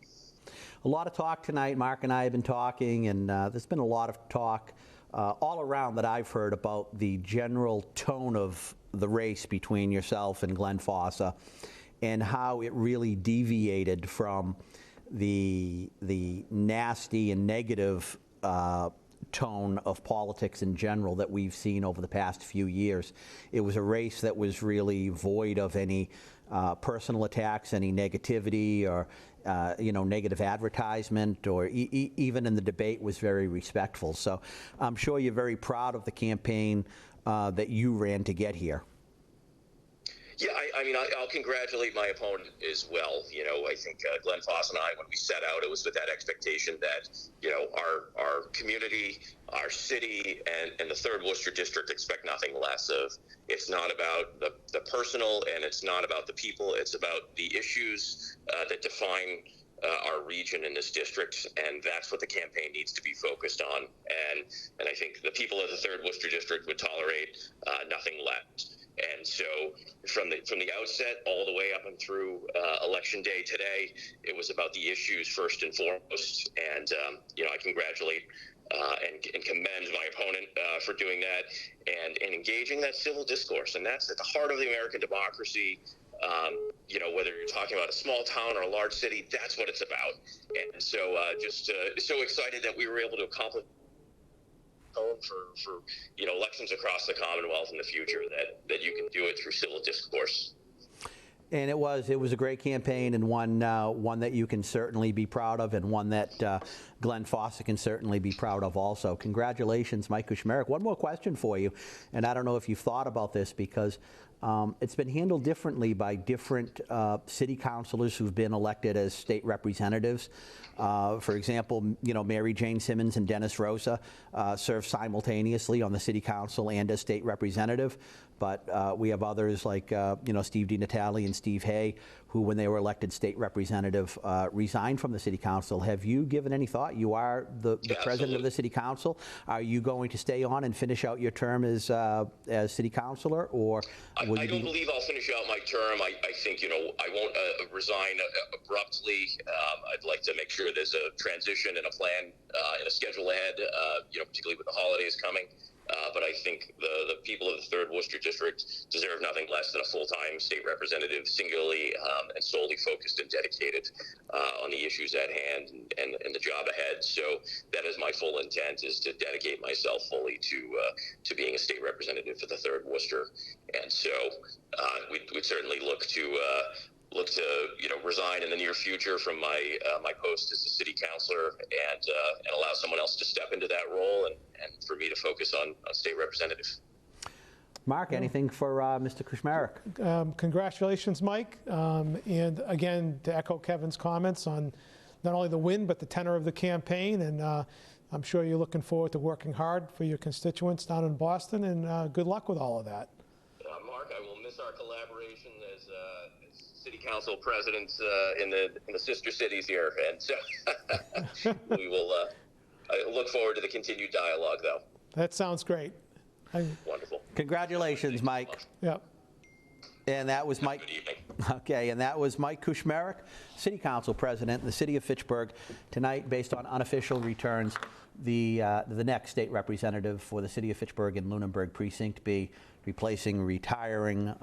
A lot of talk tonight. Mark and I have been talking, and there's been a lot of talk all around that I've heard about the general tone of the race between yourself and Glenn Fossa, and how it really deviated from the nasty and negative tone of politics in general that we've seen over the past few years. It was a race that was really void of any personal attacks, any negativity, or negative advertisement, or even in the debate was very respectful. So I'm sure you're very proud of the campaign that you ran to get here. Yeah, I mean, I'll congratulate my opponent as well. You know, I think Glenn Foss and I, when we set out, it was with that expectation that, you know, our community, our city, and the 3rd Worcester District expect nothing less of. It's not about the personal, and it's not about the people. It's about the issues that define our region in this district, and that's what the campaign needs to be focused on. And I think the people of the 3rd Worcester District would tolerate nothing less. And so from the outset all the way up and through election day today, it was about the issues first and foremost. And, you know, I congratulate and commend my opponent for doing that and engaging that civil discourse. And that's at the heart of the American democracy. You know, whether you're talking about a small town or a large city, that's what it's about. And so just so excited that we were able to accomplish for you know, elections across the Commonwealth in the future, that you can do it through civil discourse. And it was a great campaign, and one that you can certainly be proud of, and one that Glenn Foss can certainly be proud of also. Congratulations, Mike Kushmerek. One more question for you, and I don't know if you've thought about this, because it's been handled differently by different city councilors who've been elected as state representatives. For example, you know, Mary Jane Simmons and Dennis Rosa serve simultaneously on the city council and as state representative. But we have others like, you know, Steve DiNatale and Steve Hay, who, when they were elected state representative, resigned from the city council. Have you given any thought? You are the president of the city council. Are you going to stay on and finish out your term as city councilor, or I don't believe I'll finish out my term. I think, you know, I won't resign abruptly. I'd like to make sure there's a transition and a plan and a schedule ahead, you know, particularly with the holidays coming. But I think the people of the 3rd Worcester District deserve nothing less than a full-time state representative, singularly and solely focused and dedicated on the issues at hand and the job ahead. So that is my full intent, is to dedicate myself fully to being a state representative for the 3rd Worcester. And so we'd certainly look to you know, resign in the near future from my my post as a city councilor and allow someone else to step into that role and for me to focus on state representative. Mark, anything for Mr. Kushmerek? Congratulations, Mike. And again, to echo Kevin's comments on not only the win, but the tenor of the campaign. And I'm sure you're looking forward to working hard for your constituents down in Boston, and good luck with all of that. Mark, I will miss our collaboration as city council presidents in the sister cities here. And so we will I look forward to the continued dialogue, though. That sounds great. Wonderful. Congratulations, Mike. Yep. And that was Mike. Good evening. Okay, and that was Mike Kushmerek, City Council President in the City of Fitchburg. Tonight, based on unofficial returns, the next state representative for the City of Fitchburg in Lunenburg Precinct B, replacing retiring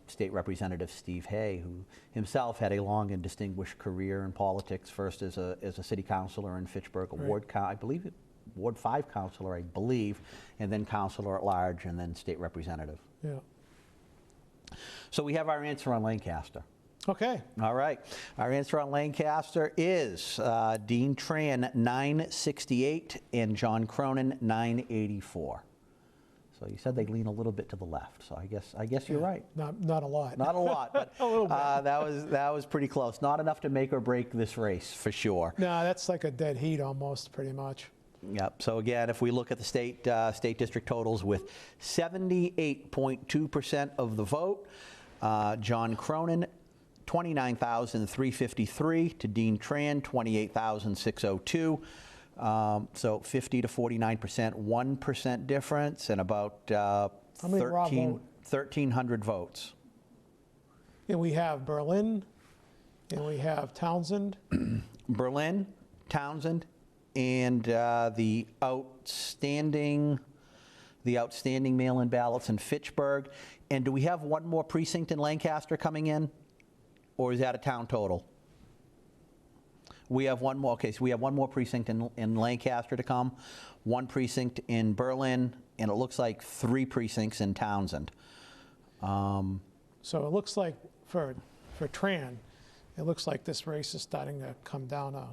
State Representative Steve Hay, who himself had a long and distinguished career in politics, first as a city councilor in Fitchburg, a right. Ward 5 councilor, I believe, and then councilor at large, and then state representative. Yeah. So we have our answer on Lancaster. Okay. All right. Our answer on Lancaster is Dean Tran, 968, and John Cronin, 984. So you said they lean a little bit to the left. So I guess you're right. Not a lot. Not a lot, but a little bit. that was pretty close. Not enough to make or break this race, for sure. No, that's like a dead heat almost, pretty much. Yep. So again, if we look at the state district totals, with 78.2% of the vote, John Cronin, 29,353 to Dean Tran, 28,602. So 50 to 49%, 1% difference, and about 1,300 votes. And we have Berlin, and we have Townsend. Berlin, Townsend, and the outstanding mail-in ballots in Fitchburg. And do we have one more precinct in Lancaster coming in, or is that a town total? We have one more. Okay, so we have one more precinct in Lancaster to come, one precinct in Berlin, and it looks like 3 precincts in Townsend. So it looks like for Tran, it looks like this race is starting to come down to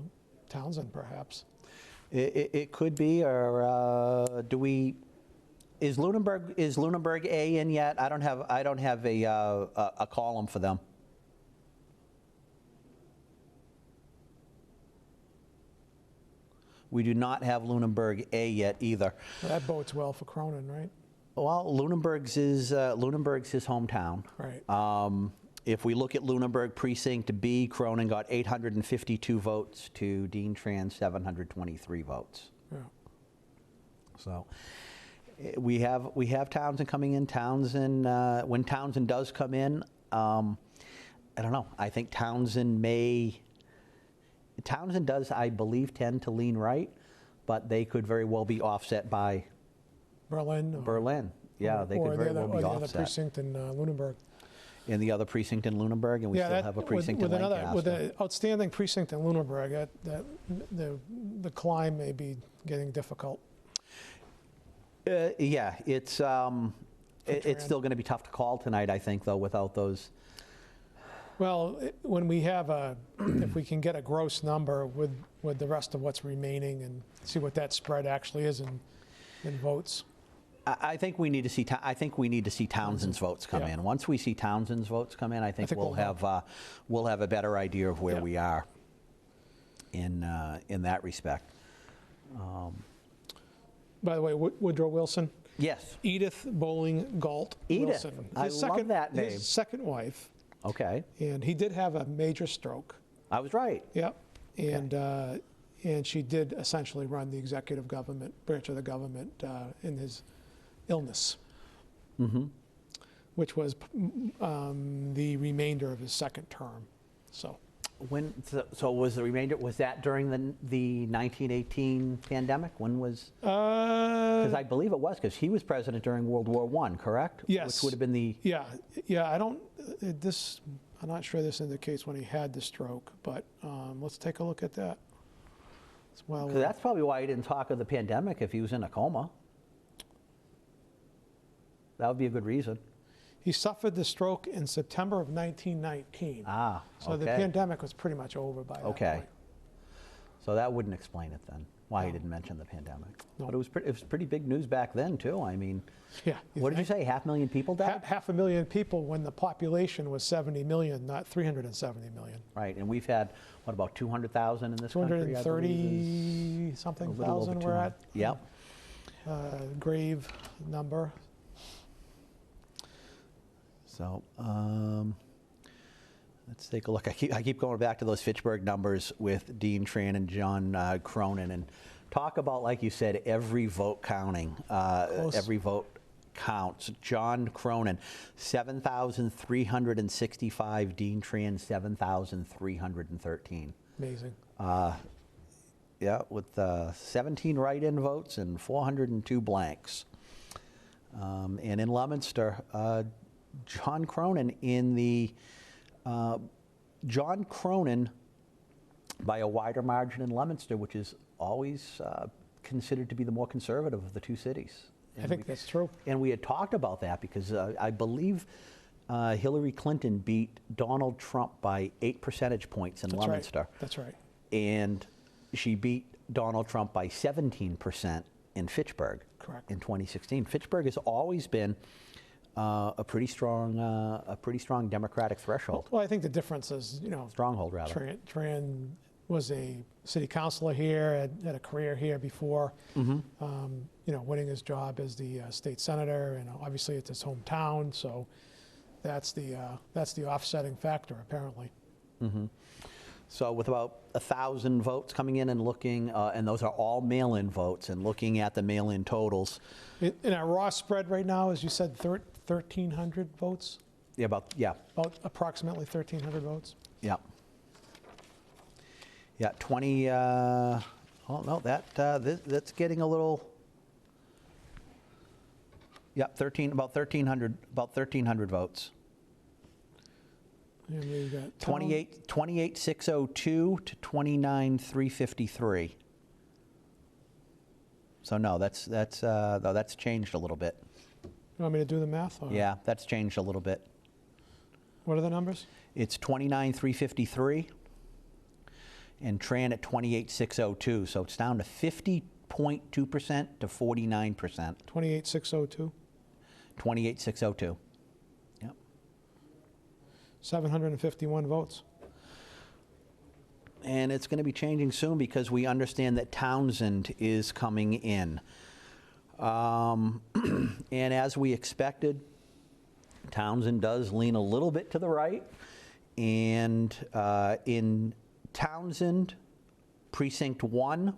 Townsend, perhaps. It could be, or do we Is Lunenburg A in yet? I don't have a column for them. We do not have Lunenburg A yet either. Well, that bodes well for Cronin, right? Well, Lunenburg's his hometown. Right. If we look at Lunenburg Precinct B, Cronin got 852 votes to Dean Tran 723 votes. Yeah. So we have Townsend coming in. Townsend, when Townsend does come in, I don't know. I think Townsend does, I believe, tend to lean right, but they could very well be offset by Berlin. Yeah, they could very well be or the offset. other precinct in Lunenburg. In the other precinct in Lunenburg, and we still have a precinct in Lancaster. With an outstanding precinct in Lunenburg, the climb may be getting difficult. Yeah, it's still going to be tough to call tonight, I think, though, without those. Well, when we have if we can get a gross number with the rest of what's remaining and see what that spread actually is in votes. I think we need to see. I think we need to see Townsend's votes come in. Once we see Townsend's votes come in, I think we'll have a better idea of where we are in that respect. By the way, Woodrow Wilson. Yes. Edith Bowling Galt Edith. Wilson. I love that name. His second wife. Okay. And he did have a major stroke. I was right. Yep. And she did essentially run the executive government branch of the government in his illness, which was the remainder of his second term. So was the remainder, was that during the 1918 pandemic? When was? Because I believe it was, because he was president during World War I, correct? Yes. Which would have been the. Yeah. I'm not sure this indicates when he had the stroke, but let's take a look at that. Because that's probably why he didn't talk of the pandemic if he was in a coma. That would be a good reason. He suffered the stroke in September of 1919. Ah, so the pandemic was pretty much over by that point. So that wouldn't explain it then, why he didn't mention the pandemic. No. But it was pretty big news back then, too. I mean, yeah. What did you say, 500,000 people died? 500,000 people when the population was 70 million, not 370 million. Right, and we've had, what, about 200,000 in this country? 230-something thousand we're at. Yep. Grave number. So let's take a look. I keep going back to those Fitchburg numbers with Dean Tran and John Cronin, and talk about, like you said, every vote counting. Every vote counts. John Cronin, 7,365. Dean Tran, 7,313. Amazing. Yeah, with 17 write-in votes and 402 blanks. And in Leominster, John Cronin John Cronin by a wider margin in Leominster, which is always considered to be the more conservative of the two cities. I think that's true. And we had talked about that because I believe Hillary Clinton beat Donald Trump by 8 percentage points in Leominster. Right. That's right. And she beat Donald Trump by 17% in Fitchburg. Correct. In 2016. Fitchburg has always been a pretty strong Democratic threshold. Well, I think the difference is, stronghold rather. Tran was a city councilor here, had a career here before, winning his job as the state senator, and obviously it's his hometown, so that's the offsetting factor apparently. Mm-hmm. So with about 1,000 votes coming in and looking, and those are all mail-in votes, and looking at the mail-in totals. In our raw spread right now, as you said, 1,300 votes? Yeah, about approximately 1,300 votes? Yeah. Yeah, 20, oh no, that's getting a little, about 1,300 votes. And we've got 28,602 to 29,353. So no, that's changed a little bit. You want me to do the math? Or? Yeah, that's changed a little bit. What are the numbers? It's 29,353 and Tran at 28,602. So it's down to 50 28.2% to 49%. 28,602, 28,602. Yep. 751 votes. And it's going to be changing soon because we understand that Townsend is coming in. And as we expected, Townsend does lean a little bit to the right. And in Townsend, Precinct 1,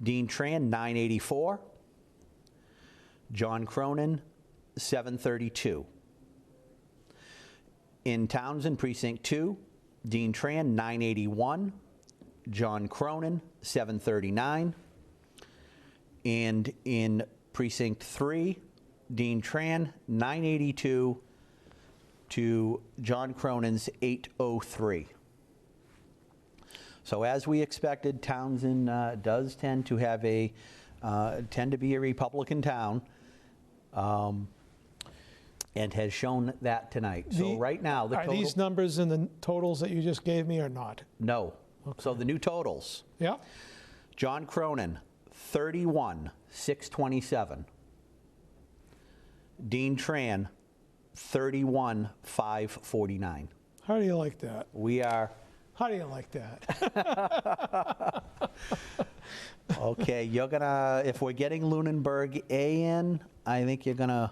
Dean Tran, 984. John Cronin, 732. In Townsend, Precinct 2, Dean Tran, 981. John Cronin, 739. And in Precinct 3, Dean Tran, 982 to John Cronin's 803. So as we expected, Townsend does tend to have tend to be a Republican town, and has shown that tonight. So right now, the total... Are these numbers in the totals that you just gave me or not? No. Okay. So the new totals. Yeah. John Cronin, 31,627. Dean Tran, 31,549. How do you like that? We are... How do you like that? Okay, you're gonna, if we're getting Lunenburg A in, I think you're gonna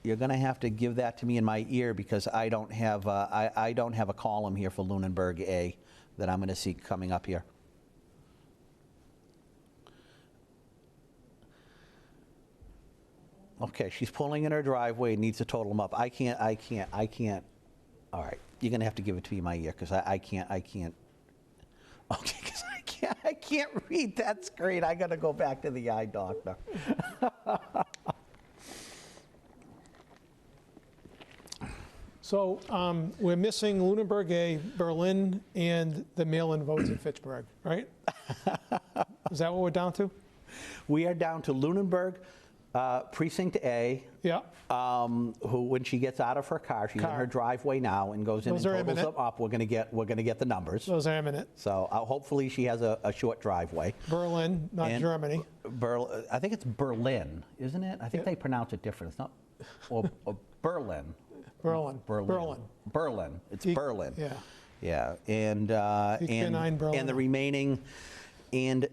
have to give that to me in my ear because I don't have I don't have a column here for Lunenburg A that I'm gonna see coming up here. Okay, she's pulling in her driveway, needs to total them up. I can't. All right, you're gonna have to give it to me in my ear because I can't. Okay, because I can't read that screen. I gotta go back to the eye doctor. So we're missing Lunenburg A, Berlin, and the mail-in votes in Fitchburg, right? Is that what we're down to? We are down to Lunenburg, Precinct A. Yeah. Who, when she gets out of her car, she's in her driveway now and goes in Those and are totals imminent. them up. We're gonna get the numbers. Those are imminent. So hopefully she has a short driveway. Berlin, not And Germany. I think it's Berlin, isn't it? I think they pronounce it different. It's not, or Berlin. Berlin. It's Berlin. Yeah. Yeah, and Berlin. the remaining 1,000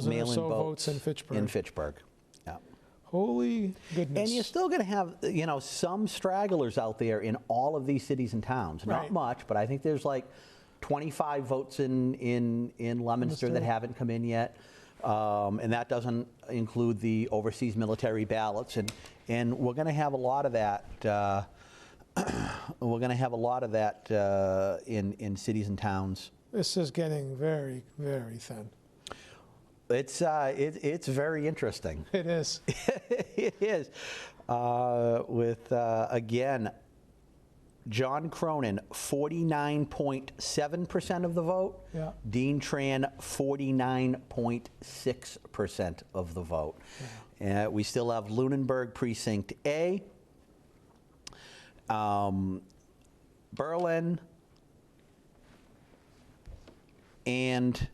or mail-in so votes in Fitchburg. In Fitchburg, yeah. Holy goodness. And you're still going to have, some stragglers out there in all of these cities and towns. Not Right. much, but I think there's like 25 votes in Leominster that haven't come in yet. And that doesn't include the overseas military ballots. And we're going to have a lot of that. In cities and towns. This is getting very, very thin. It's very interesting. It is. It is. Again, John Cronin, 49.7% of the vote. Yeah. Dean Tran, 49.6% of the vote. Yeah. We still have Lunenburg Precinct A, Berlin, and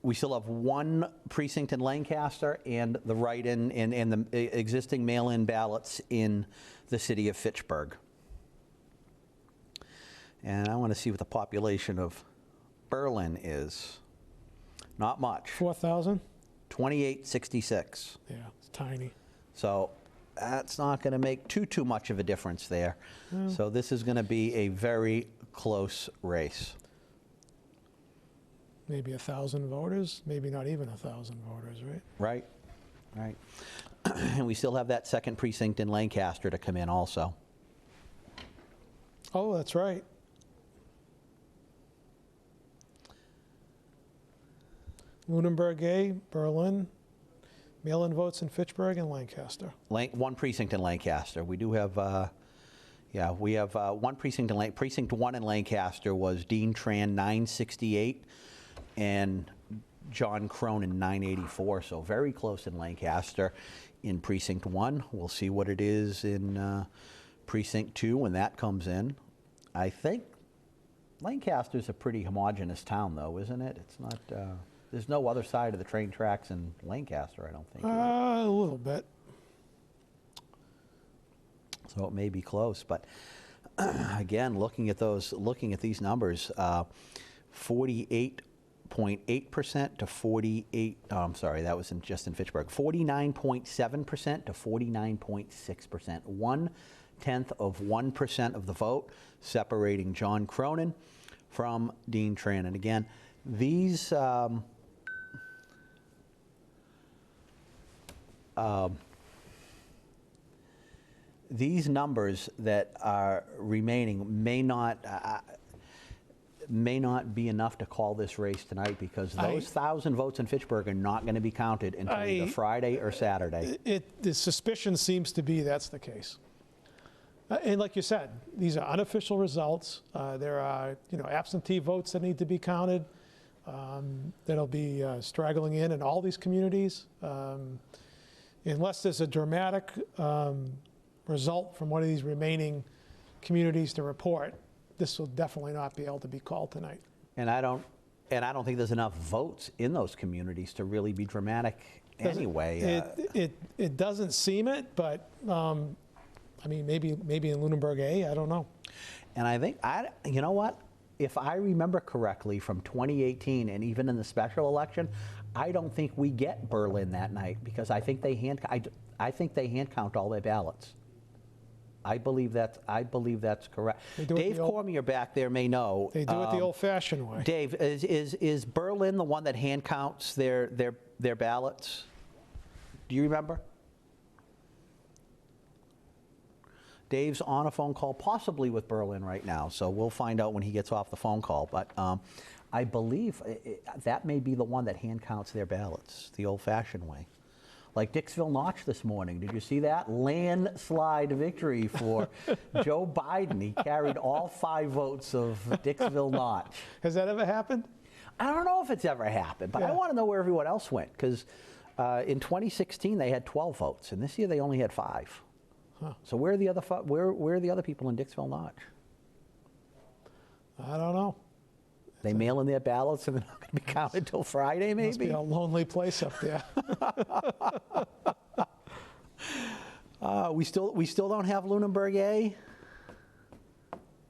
we still have one precinct in Lancaster and the write-in and the existing mail-in ballots in the city of Fitchburg. And I want to see what the population of Berlin is. Not much. 4,000? 2866. Yeah, it's tiny. So that's not going to make too much of a difference there. So this is going to be a very close race. Maybe 1,000 voters, maybe not even 1,000 voters, right? Right. And we still have that second precinct in Lancaster to come in also. Oh, that's right. Lunenburg A, Berlin, mail-in votes in Fitchburg and Lancaster. One precinct in Lancaster. We do have, we have one precinct in Precinct 1 in Lancaster was Dean Tran, 968, and John Cronin, 984. So very close in Lancaster. In Precinct 1, we'll see what it is in Precinct 2 when that comes in. I think Lancaster's a pretty homogeneous town, though, isn't it? It's not. There's no other side of the train tracks in Lancaster, I don't think. A little bit. So it may be close, but again, looking at these numbers, 48.8% to 48. Oh, I'm sorry, that was just in Fitchburg. 49.7% to 49.6%. 0.1% of the vote, separating John Cronin from Dean Tran. And again, these. These numbers that are remaining may not be enough to call this race tonight, because those 1,000 votes in Fitchburg are not going to be counted until either Friday or Saturday. The suspicion seems to be that's the case. And like you said, these are unofficial results. There are absentee votes that need to be counted. That'll be straggling in all these communities. Unless there's a dramatic result from one of these remaining communities to report, this will definitely not be able to be called tonight. And I don't think there's enough votes in those communities to really be dramatic anyway. It doesn't seem it, but I mean, maybe in Lunenburg A, I don't know. And I think you know what? If I remember correctly from 2018 and even in the special election, I don't think we get Berlin that night, because I think they hand count all their ballots. I believe that's correct. Dave Cormier back there may know. They do it the old-fashioned way. Dave, is Berlin the one that hand counts their ballots? Do you remember? Dave's on a phone call, possibly with Berlin right now, so we'll find out when he gets off the phone call. But I believe that may be the one that hand counts their ballots the old-fashioned way. Like Dixville Notch this morning. Did you see that? Landslide victory for Joe Biden. He carried all 5 votes of Dixville Notch. Has that ever happened? I don't know if it's ever happened, but I want to know where everyone else went, because in 2016 they had 12 votes, and this year they only had 5. Huh. So where are the other where are the other people in Dixville Notch? I don't know. They mail in their ballots and they're not going to be counted till Friday, maybe? Must be a lonely place up there. We still don't have Lunenburg A?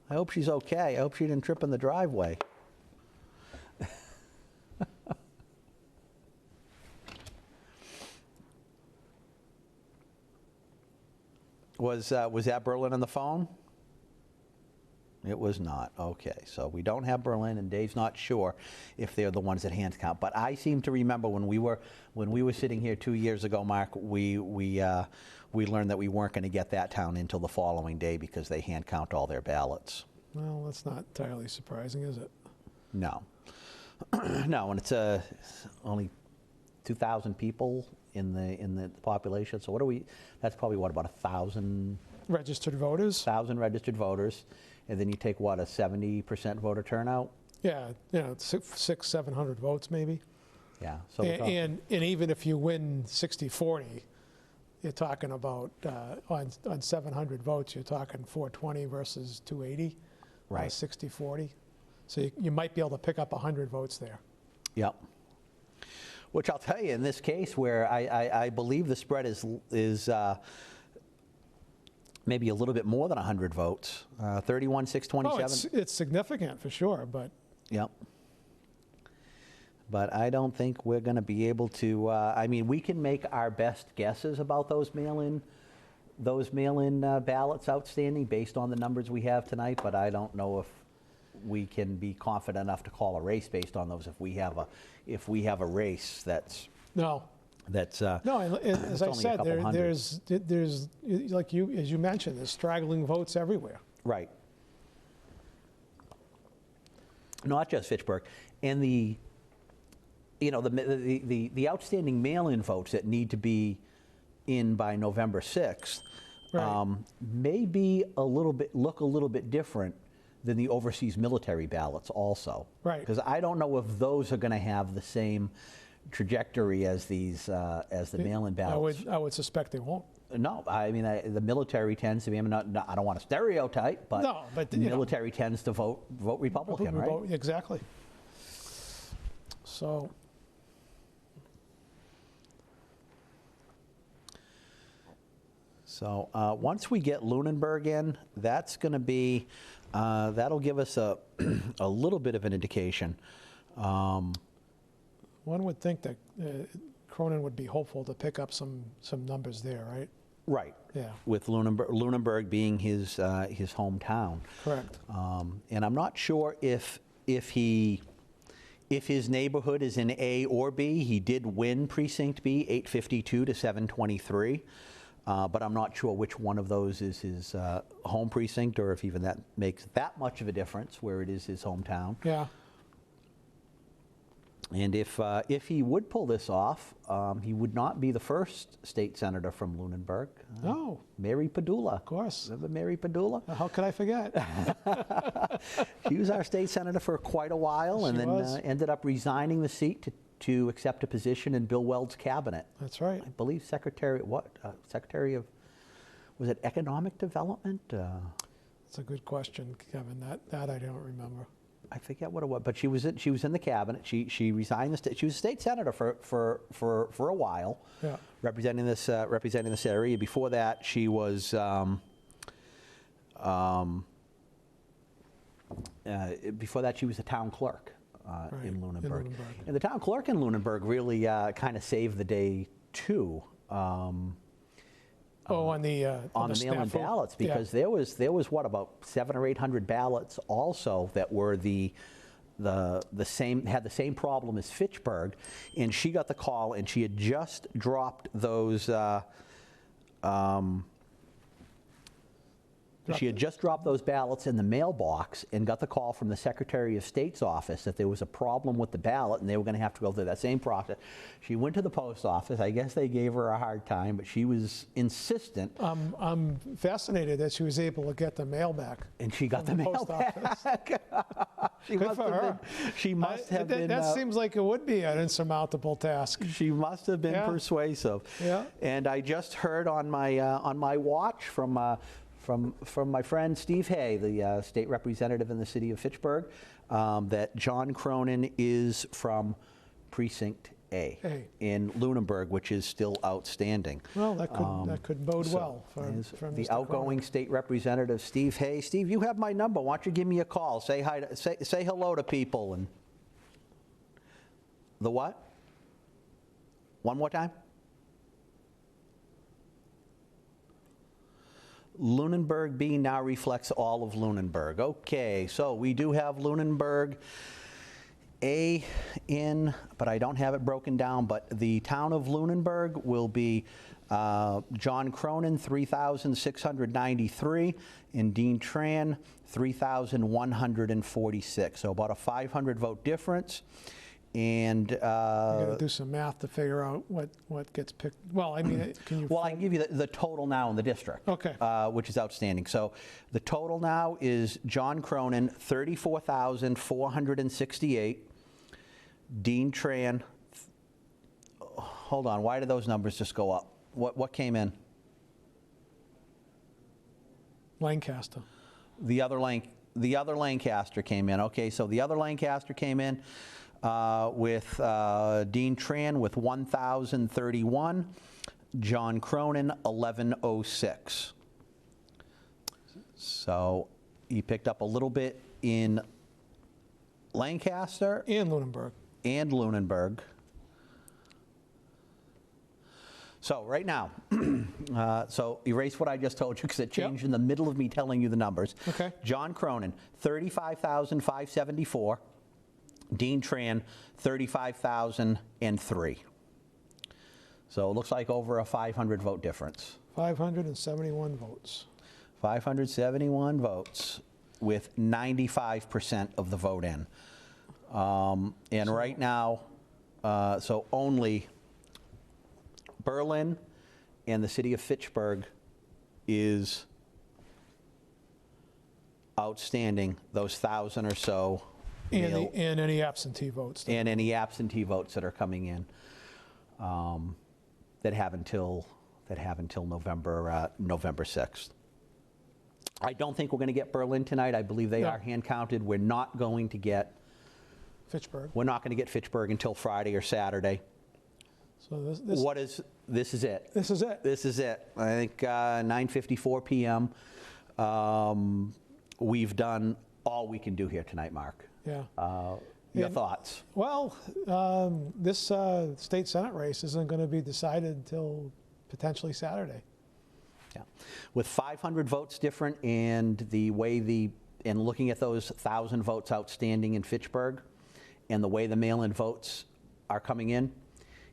I hope she's okay. I hope she didn't trip in the driveway. Was that Berlin on the phone? It was not. Okay, so we don't have Berlin, and Dave's not sure if they're the ones that hand count. But I seem to remember when we were sitting here 2 years ago, Mark, we learned that we weren't going to get that town until the following day because they hand count all their ballots. Well, that's not entirely surprising, is it? No, no, and it's only 2,000 people in the population. So that's probably about 1,000 registered voters. 1,000 registered voters. And then you take, what, a 70% voter turnout? Yeah, 600-700 votes maybe. Yeah. So and even if you win 60-40, you're talking about, on 700 votes, you're talking 420 versus 280. Right. 60-40. So you might be able to pick up 100 votes there. Yep. Which I'll tell you, in this case where I believe the spread is maybe a little bit more than 100 votes, 31-627. Oh, it's significant for sure, but. Yep. But I don't think we're going to be able to, I mean, we can make our best guesses about those mail-in ballots outstanding based on the numbers we have tonight, but I don't know if we can be confident enough to call a race based on those if we have a race that's. No. That's no, and as I said, there's like as you mentioned, there's straggling votes everywhere. Right. Not just Fitchburg, and the outstanding mail-in votes that need to be in by November 6th Right. May be look a little bit different than the overseas military ballots also. Right. Because I don't know if those are going to have the same trajectory as the mail-in ballots. I would suspect they won't. No, I mean, the military tends to be, I mean, I don't want to stereotype, but, No, but, the you know. military tends to vote Republican, right? Exactly. So, So once we get Lunenburg in, that's going to be, that'll give us a, a little bit of an indication. one would think that Cronin would be hopeful to pick up some numbers there, right? Right. Yeah. With Lunenburg being his hometown. Correct. And I'm not sure if his neighborhood is in A or B. He did win Precinct B, 852 to 723. But I'm not sure which one of those is his home precinct, or if even that makes that much of a difference where it is his hometown. Yeah. And if he would pull this off, he would not be the first state senator from Lunenburg. Oh. Mary Padula. Of course. Remember Mary Padula? How could I forget? She was our state senator for quite a while, and She then was. ended up resigning the seat to accept a position in Bill Weld's cabinet. That's right. I believe Secretary of, was it Economic Development? That's a good question, Kevin. That I don't remember. I forget what it was, but she was in the cabinet. She resigned the state. She was a state senator for a while, Yeah. representing this area. Before that, she was a town clerk Right, in Lunenburg. Lunenburg. And the town clerk in Lunenburg really kind of saved the day too. On the mail-in snafu? ballots, Yeah. because there was what, about 700 or 800 ballots also that were the same, had the same problem as Fitchburg, and she got the call, and she had just dropped those. She had just dropped those ballots in the mailbox and got the call from the Secretary of State's office that there was a problem with the ballot and they were going to have to go through that same process. She went to the post office. I guess they gave her a hard time, but she was insistent. I'm fascinated that she was able to get the mail back. And she got the from the mail post office. back. Good for her. She must have been. That seems like it would be an insurmountable task. She must have been Yeah. persuasive. Yeah. And I just heard on my watch from my friend Steve Hay, the state representative in the city of Fitchburg, that John Cronin is from Precinct A in Lunenburg, which is still outstanding. Well, that could bode So, well for the Mr. outgoing Cronin. state representative, Steve Hay. Steve, you have my number. Why don't you give me a call? Say hi. Say hello to people. And the what? One more time. Lunenburg B now reflects all of Lunenburg. Okay, so we do have Lunenburg A in, but I don't have it broken down, but the town of Lunenburg will be John Cronin, 3,693, and Dean Tran, 3,146. So about a 500 vote difference. And You got to do some math to figure out what gets picked. Well, I mean, can you? well, I can give you the total now in the district, Okay. Which is outstanding. So the total now is John Cronin, 34,468. Dean Tran, hold on, why did those numbers just go up? What came in? Lancaster. The other Lancaster came in. Okay, so the other Lancaster came in with Dean Tran with 1,031, John Cronin 1,106. So he picked up a little bit in Lancaster And Lunenburg. and Lunenburg. So right now, so erase what I just told you because it changed in the middle of me telling you the numbers. Okay. John Cronin, 35,574. Dean Tran, 35,003. So it looks like over a 500 vote difference. 571 votes. 571 votes with 95% of the vote in. And right now, so only Berlin and the city of Fitchburg is outstanding, those 1,000 or so. And any absentee votes. And any absentee votes that are coming in that have until that have until November 6th. I don't think we're going to get Berlin tonight. I believe they No. are hand counted. We're not going to get Fitchburg. Fitchburg until Friday or Saturday. So this This is it. this is it. This is it. I think 9:54 p.m. We've done all we can do here tonight, Mark. Yeah. Your And- thoughts? Well, this state Senate race isn't going to be decided until potentially Saturday. Yeah. With 500 votes different and the way and looking at those 1,000 votes outstanding in Fitchburg and the way the mail-in votes are coming in,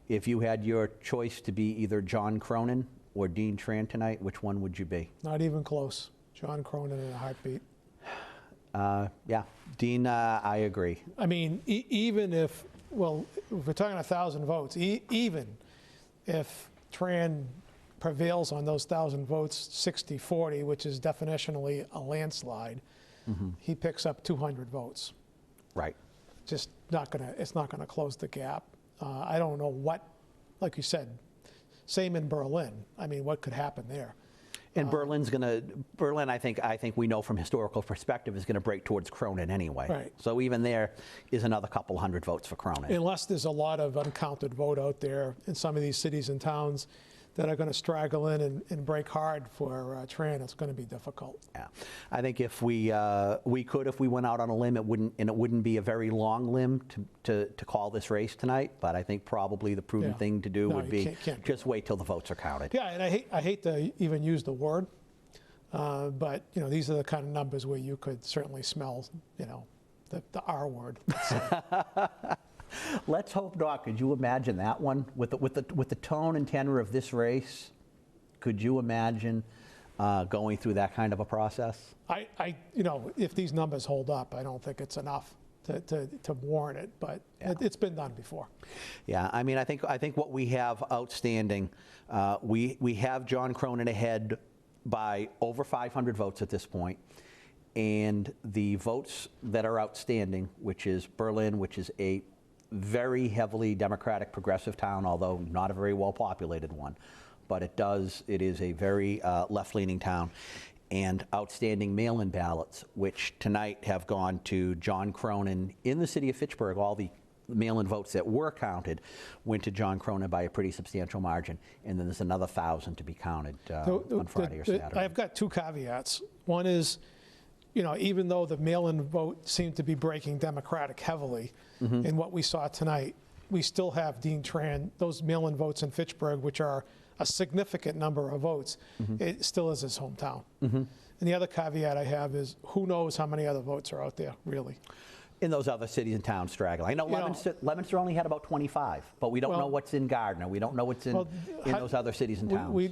if you had your choice to be either John Cronin or Dean Tran tonight, which one would you be? Not even close. John Cronin in a heartbeat. Yeah, Dean, I agree. I mean, even if we're talking 1,000 votes, even if Tran prevails on those 1,000 votes, 60-40, which is definitionally a landslide, he picks up 200 votes. Right. It's not gonna close the gap. I don't know what, like you said, same in Berlin. I mean, what could happen there? And Berlin, I think we know from historical perspective, is going to break towards Cronin anyway. Right. So even there is another couple hundred votes for Cronin. Unless there's a lot of uncounted vote out there in some of these cities and towns that are going to straggle in and break hard for Tran, it's going to be difficult. Yeah, I think if we could, if we went out on a limb, it wouldn't be a very long limb to call this race tonight. But I think probably the prudent Yeah. thing to do No, would you be can't do just wait till the votes are counted. Yeah, and I hate to even use the word, but these are the kind of numbers where you could certainly smell the R word. Let's hope not. Could you imagine that one with the tone and tenor of this race? Could you imagine going through that kind of a process? If these numbers hold up, I don't think it's enough to warrant it, but it's been done before. Yeah, I mean, I think what we have outstanding, we have John Cronin ahead by over 500 votes at this point, and the votes that are outstanding, which is Berlin, which is a very heavily Democratic progressive town, although not a very well populated one, but it is a very left-leaning town, and outstanding mail-in ballots, which tonight have gone to John Cronin in the city of Fitchburg. All the mail-in votes that were counted went to John Cronin by a pretty substantial margin, and then there's another 1,000 to be counted on Friday or Saturday. I've got two caveats. One is, even though the mail-in vote seemed to be breaking Democratic heavily in what we saw tonight, we still have Dean Tran, those mail-in votes in Fitchburg, which are a significant number of votes, it still is his hometown. And the other caveat I have is, who knows how many other votes are out there, really? In those other cities and towns straggling. I know Leominster only had about 25, but we don't know what's in Gardner. We don't know what's in those other cities and towns.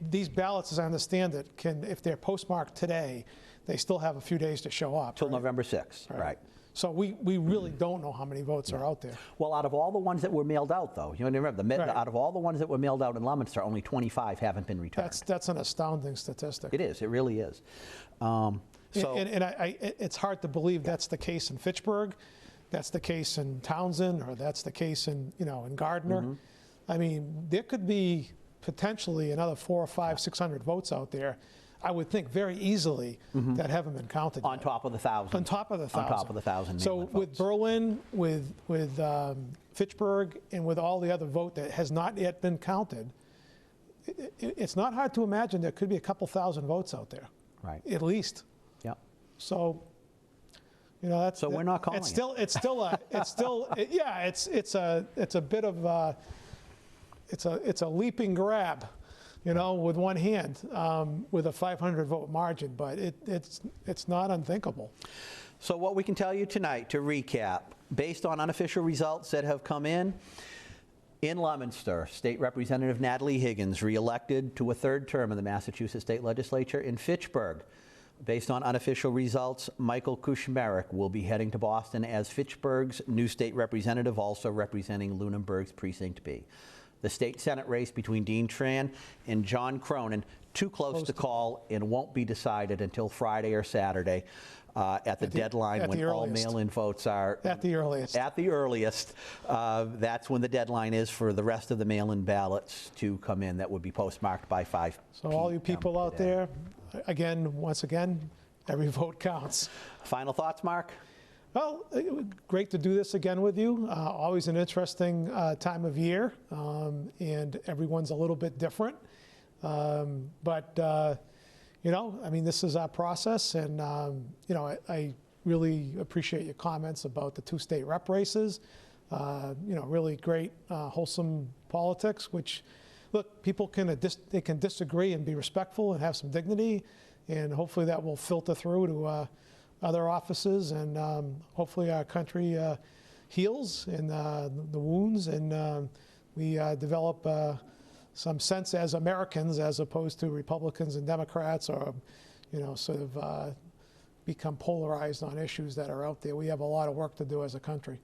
These ballots, as I understand it, if they're postmarked today, they still have a few days to show up. Till right? November 6th, right. So we really don't know how many votes are out there. Well, out of all the ones that were mailed out, though, remember, out of all the ones that were mailed out in Leominster, only 25 haven't been returned. That's an astounding statistic. It is. It really is. It's hard to believe that's the case in Fitchburg, that's the case in Townsend, or that's the case in Gardner. I mean, there could be potentially another 400 or 500, 600 votes out there, I would think very easily, that haven't been counted On yet. top of the 1,000. On top of the 1,000. On top of the 1,000 So mail-in with votes. Berlin, with Fitchburg, and with all the other vote that has not yet been counted, it's not hard to imagine there could be a couple thousand votes out there. Right. At least. Yep. So, that's. So we're not calling it's it. still, it's a bit of, it's a leaping grab, with one hand, with a 500 vote margin, but it's not unthinkable. So what we can tell you tonight, to recap, based on unofficial results that have come in Leominster, State Representative Natalie Higgins reelected to a third term in the Massachusetts State Legislature. In Fitchburg, based on unofficial results, Michael Kushmerek will be heading to Boston as Fitchburg's new state representative, also representing Lunenburg's Precinct B. The state Senate race between Dean Tran and John Cronin, too close to call and won't be decided until Friday or Saturday. at the deadline at when the all earliest. mail-in votes are. At the earliest. At the earliest. That's when the deadline is for the rest of the mail-in ballots to come in that would be postmarked by 5 So all you p.m. people out today. there, again, once again, every vote counts. Final thoughts, Mark? Well, great to do this again with you. Always an interesting time of year, and everyone's a little bit different. But you know, I mean, this is our process, and you know, I really appreciate your comments about the 2 state rep races. You know, really great, wholesome politics. Which, look, people can they can disagree and be respectful and have some dignity, and hopefully that will filter through to other offices, and hopefully our country heals and the wounds, and we develop some sense as Americans as opposed to Republicans and Democrats, or, you know, sort of become polarized on issues that are out there. We have a lot of work to do as a country.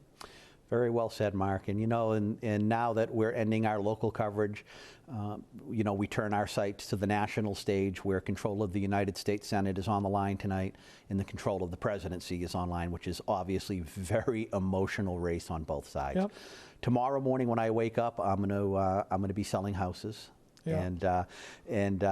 Very well said, Mark. And you know, and now that we're ending our local coverage, you know, we turn our sights to the national stage, where control of the United States Senate is on the line tonight, and the control of the presidency is online, which is obviously a very emotional race on both sides. Yep. Tomorrow morning when I wake up, I'm going to be selling houses. Yeah. And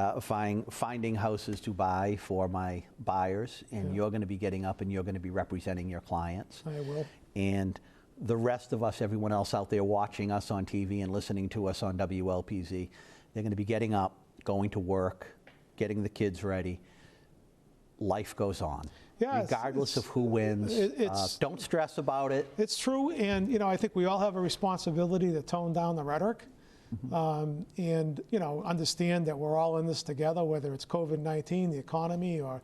finding houses to buy for my buyers, and you're going to be getting up and you're going to be representing your clients. I will. And the rest of us, everyone else out there watching us on TV and listening to us on WLPZ, they're going to be getting up, going to work, getting the kids ready. Life goes on. Yeah, regardless of who wins. Don't stress about it. It's true, and you know, I think we all have a responsibility to tone down the rhetoric, and you know, understand that we're all in this together, whether it's COVID-19, the economy, or,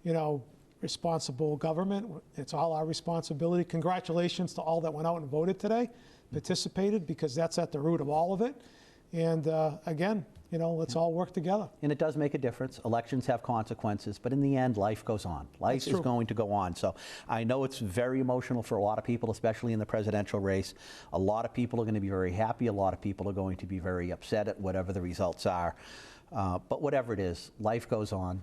you know, responsible government. It's all our responsibility. Congratulations to all that went out and voted today, participated, because that's at the root of all of it. And again, you know, let's all work together. And it does make a difference. Elections have consequences, but in the end, life goes on. Life is going to go on. So I know it's very emotional for a lot of people, especially in the presidential race. A lot of people are going to be very happy. A lot of people are going to be very upset at whatever the results are. But whatever it is, life goes on.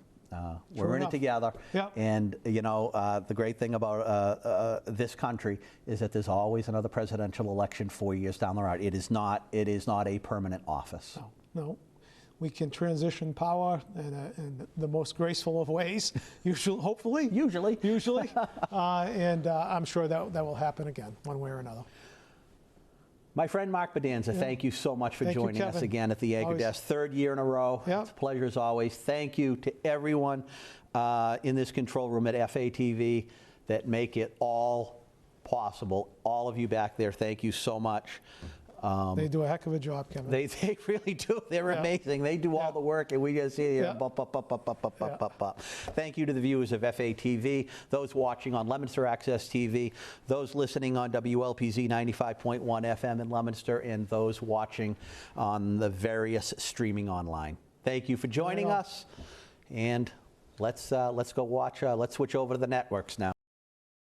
We're in it together. Yep. And, you know, the great thing about this country is that there's always another presidential election 4 years down the road. It is not a permanent office. No. We can transition power in the most graceful of ways, hopefully. Usually. And I'm sure that will happen again, one way or another. My friend Mark Bodanza, thank you so much for joining us again at the Agri Desk. 3rd year in a row. It's a pleasure as always. Thank you to everyone in this control room at FATV that make it all possible. All of you back there, thank you so much. They do a heck of a job, Kevin. They really do. They're amazing. They do all the work, and we just see here. Thank you to the viewers of FATV, those watching on Leominster Access TV, those listening on WLPZ 95.1 FM in Leominster, and those watching on the various streaming online. Thank you for joining us, and let's go watch. Let's switch over to the networks now.